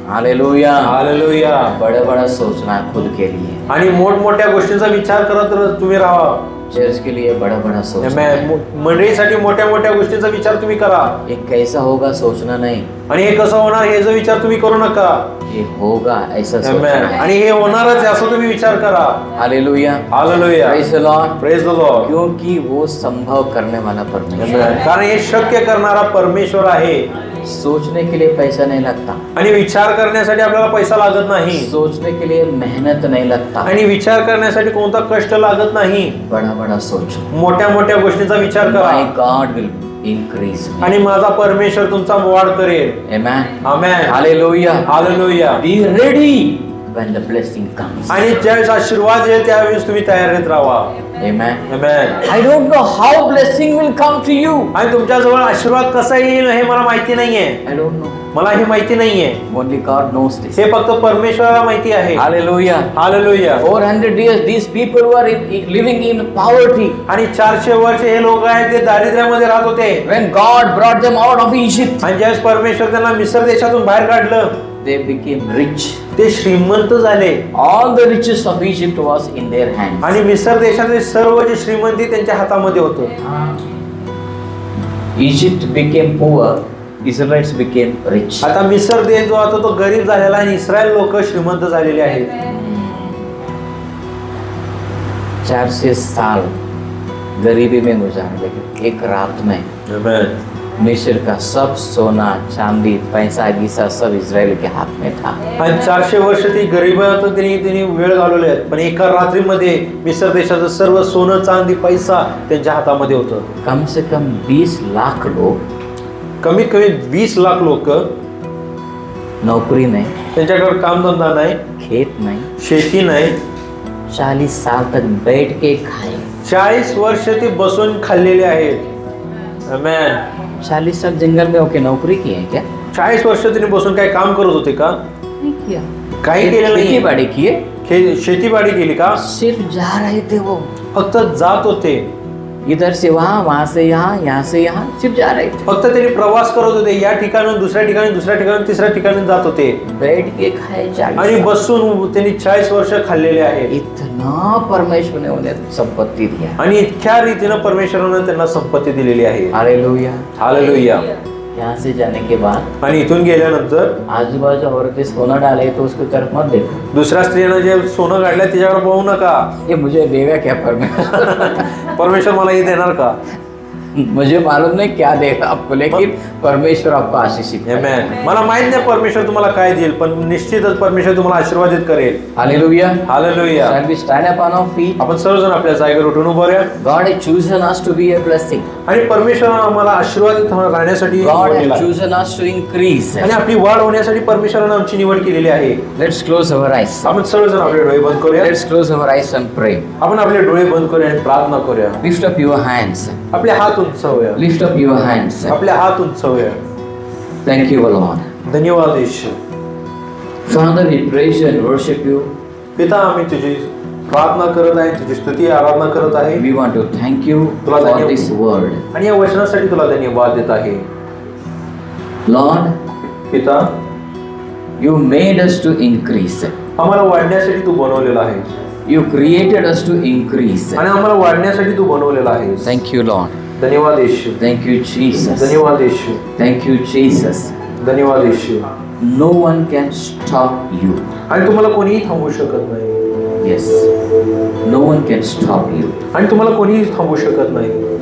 Speaker 1: हालेलुया.
Speaker 2: हालेलुया.
Speaker 1: बड़ा सोचना है खुद के लिए.
Speaker 2: आणि मोठमोठ्या गोष्टींचा विचार करत तुम्ही राहा.
Speaker 1: चर्च के लिए बड़ा सोचना है.
Speaker 2: मंडळीसाठी मोठ्या गोष्टींचा विचार तुम्ही करा.
Speaker 1: ये कैसा होगा सोचना नहीं.
Speaker 2: आणि हे कसं होणार हे जो विचार तुम्ही करू नका.
Speaker 1: ये होगा ऐसा सोचना है.
Speaker 2: आणि हे होणारच आहे असं तुम्ही विचार करा.
Speaker 1: Hallelujah.
Speaker 2: Hallelujah.
Speaker 1: Praise the Lord.
Speaker 2: Praise the Lord.
Speaker 1: क्योंकि वो संभव करने वाला परमेश्वर है.
Speaker 2: कारण हे शक्य करणारा परमेश्वर आहे.
Speaker 1: सोचने के लिए पैसा नहीं लगता.
Speaker 2: आणि विचार करण्यासाठी आपल्याला पैसा लागत नाही.
Speaker 1: सोचने के लिए मेहनत नहीं लगता.
Speaker 2: आणि विचार करण्यासाठी कोणता कष्ट लागत नाही.
Speaker 1: बड़ा सोचो.
Speaker 2: मोठ्या गोष्टींचा विचार करा.
Speaker 1: My God will increase me.
Speaker 2: आणि माझा परमेश्वर तुमचा वाढ करेल.
Speaker 1: Amen.
Speaker 2: Amen.
Speaker 1: Hallelujah.
Speaker 2: Hallelujah.
Speaker 1: Be ready when the blessing comes.
Speaker 2: आणि ज्यावेळेस आशीर्वाद येईल त्यावेळेस तुम्ही तयारीत राहा.
Speaker 1: Amen.
Speaker 2: Amen.
Speaker 1: I don't know how blessing will come to you.
Speaker 2: आणि तुमच्याजवळ आशीर्वाद कसा येईल हे मला माहिती नाहीये.
Speaker 1: I don't know.
Speaker 2: मला हे माहिती नाहीये.
Speaker 1: Only God knows this.
Speaker 2: हे फक्त परमेश्वराला माहिती आहे.
Speaker 1: Hallelujah.
Speaker 2: Hallelujah.
Speaker 1: 400 years these people were living in poverty.
Speaker 2: आणि 400 वर्ष हे लोक आहेत ते दारिद्र्यामध्ये राहत होते.
Speaker 1: When God brought them out of Egypt,
Speaker 2: आणि ज्यावेळेस परमेश्वर त्यांना मिस्र देशातून बाहेर काढलं
Speaker 1: they became rich.
Speaker 2: ते श्रीमंत झाले.
Speaker 1: All the riches of Egypt was in their hands.
Speaker 2: आणि मिस्र देशातील सर्व जे श्रीमंती त्यांच्या हातामध्ये होतं.
Speaker 1: Egypt became poor, Israelites became rich.
Speaker 2: आता मिस्र देश जो होता तो गरीब झालेला आणि इस्रायल लोक श्रीमंत झालेले आहेत.
Speaker 1: 400 साल गरीबी में गुजार गए. एक रात में मिस्र का सब सोना चांदी पैसा गीसा सब इस्राएल के हाथ में था.
Speaker 2: आणि 400 वर्ष ती गरीबात त्यांनी वेळ घालवले आहेत. पण एका रात्रीमध्ये मिस्र देशाचं सर्व सोनं चांदी पैसा त्यांच्या हातामध्ये होतं.
Speaker 1: कम से कम 20 लाख लोग
Speaker 2: कमीत कमी 20 लाख लोक
Speaker 1: नौकरी नहीं,
Speaker 2: त्यांच्याकडे कामधंदा नाही,
Speaker 1: खेत नहीं,
Speaker 2: शेती नाही,
Speaker 1: 40 साल तक बैठ के खाए।
Speaker 2: 40 वर्ष ते बसून खाल्लेले आहेत। आमेन।
Speaker 1: 40 साल जंगल में होके नौकरी की है क्या?
Speaker 2: 40 वर्ष त्यांनी बसून काय काम करत होते का?
Speaker 1: नहीं किया।
Speaker 2: काही केलं नाही।
Speaker 1: खेती-बाड़ी किए,
Speaker 2: शेतीबाडी केली का?
Speaker 1: सिर्फ जा रहे थे वो,
Speaker 2: फक्त जात होते,
Speaker 1: इधर से वहाँ से यहाँ से यहाँ, सिर्फ जा रहे थे।
Speaker 2: फक्त त्यांनी प्रवास करत होते, या ठिकाणी दुसऱ्या ठिकाणी, दुसऱ्या ठिकाणी, तिसऱ्या ठिकाणी जात होते
Speaker 1: बैठ के खाए 40
Speaker 2: आणि
Speaker 1: साल।
Speaker 2: बसून त्यांनी 40 वर्ष खाल्लेले आहेत
Speaker 1: इतना परमेश्वर ने उन्हें संपत्ति दिया।
Speaker 2: आणि इतक्या रीतीनं परमेश्वरानं त्यांना संपत्ती दिलेली आहे।
Speaker 1: हालेलुया।
Speaker 2: हालेलुया।
Speaker 1: यहाँ से जाने के बाद
Speaker 2: आणि इथून गेल्यानंतर
Speaker 1: आजू बाजू औरतें सोना डाले तो उसको तरफ मत देखो,
Speaker 2: दुसऱ्या स्त्रीनं जे सोनं काढलं त्याच्याकडे पाहू नका।
Speaker 1: ये मुझे देगा क्या परमेश्वर?
Speaker 2: परमेश्वर मला हे देणार का?
Speaker 1: मुझे मालूम नहीं क्या देगा आपको, लेकिन परमेश्वर आपको आशीषित करेगा।
Speaker 2: आमेन। मला माहित नाही परमेश्वर तुम्हाला काय देईल, पण निश्चितच परमेश्वर तुम्हाला आशीर्वादित करेल।
Speaker 1: Hallelujah.
Speaker 2: Hallelujah.
Speaker 1: Shall we stand up on our feet?
Speaker 2: आपण सर्वजण आपल्या जागेवर उठून उभं राहूया।
Speaker 1: God has chosen us to be a blessing.
Speaker 2: आणि परमेश्वरानं आम्हाला आशीर्वादित राहण्यासाठी
Speaker 1: God
Speaker 2: निवडलेलं
Speaker 1: has
Speaker 2: आहे।
Speaker 1: chosen us to increase.
Speaker 2: आणि आपली वाढ होण्यासाठी परमेश्वरानं आमची निवड केलेली आहे।
Speaker 1: Let's close our eyes.
Speaker 2: आपण सर्वजण आपले डोळे बंद करूया।
Speaker 1: Let's close our eyes and pray.
Speaker 2: आपण आपले डोळे बंद करूया आणि प्रार्थना करूया।
Speaker 1: Lift up your hands.
Speaker 2: आपले हात उंचावूया।
Speaker 1: Lift up your hands.
Speaker 2: आपले हात उंचावूया।
Speaker 1: Thank you, Lord.
Speaker 2: धन्यवाद येशू।
Speaker 1: Father, we praise you and worship you.
Speaker 2: पिता, आम्ही तुझी प्रार्थना करत आहे, तुझी स्तुती आराधना करत आहे
Speaker 1: We want to thank you
Speaker 2: तुला
Speaker 1: for
Speaker 2: धन्यवाद.
Speaker 1: this word.
Speaker 2: आणि या वचनासाठी तुला धन्यवाद देत आहे।
Speaker 1: Lord,
Speaker 2: पिता,
Speaker 1: you made us to increase.
Speaker 2: आम्हाला वाढण्यासाठी तू बनवलेला आहे
Speaker 1: You created us to increase.
Speaker 2: आणि आम्हाला वाढण्यासाठी तू बनवलेला आहे।
Speaker 1: Thank you, Lord.
Speaker 2: धन्यवाद येशू।
Speaker 1: Thank you, Jesus.
Speaker 2: धन्यवाद येशू।
Speaker 1: Thank you, Jesus.
Speaker 2: धन्यवाद येशू।
Speaker 1: No one can stop you.
Speaker 2: आणि तुम्हाला कोणीही थांबवू शकत नाही।
Speaker 1: Yes. No one can stop you.
Speaker 2: आणि तुम्हाला कोणीही थांबवू शकत नाही।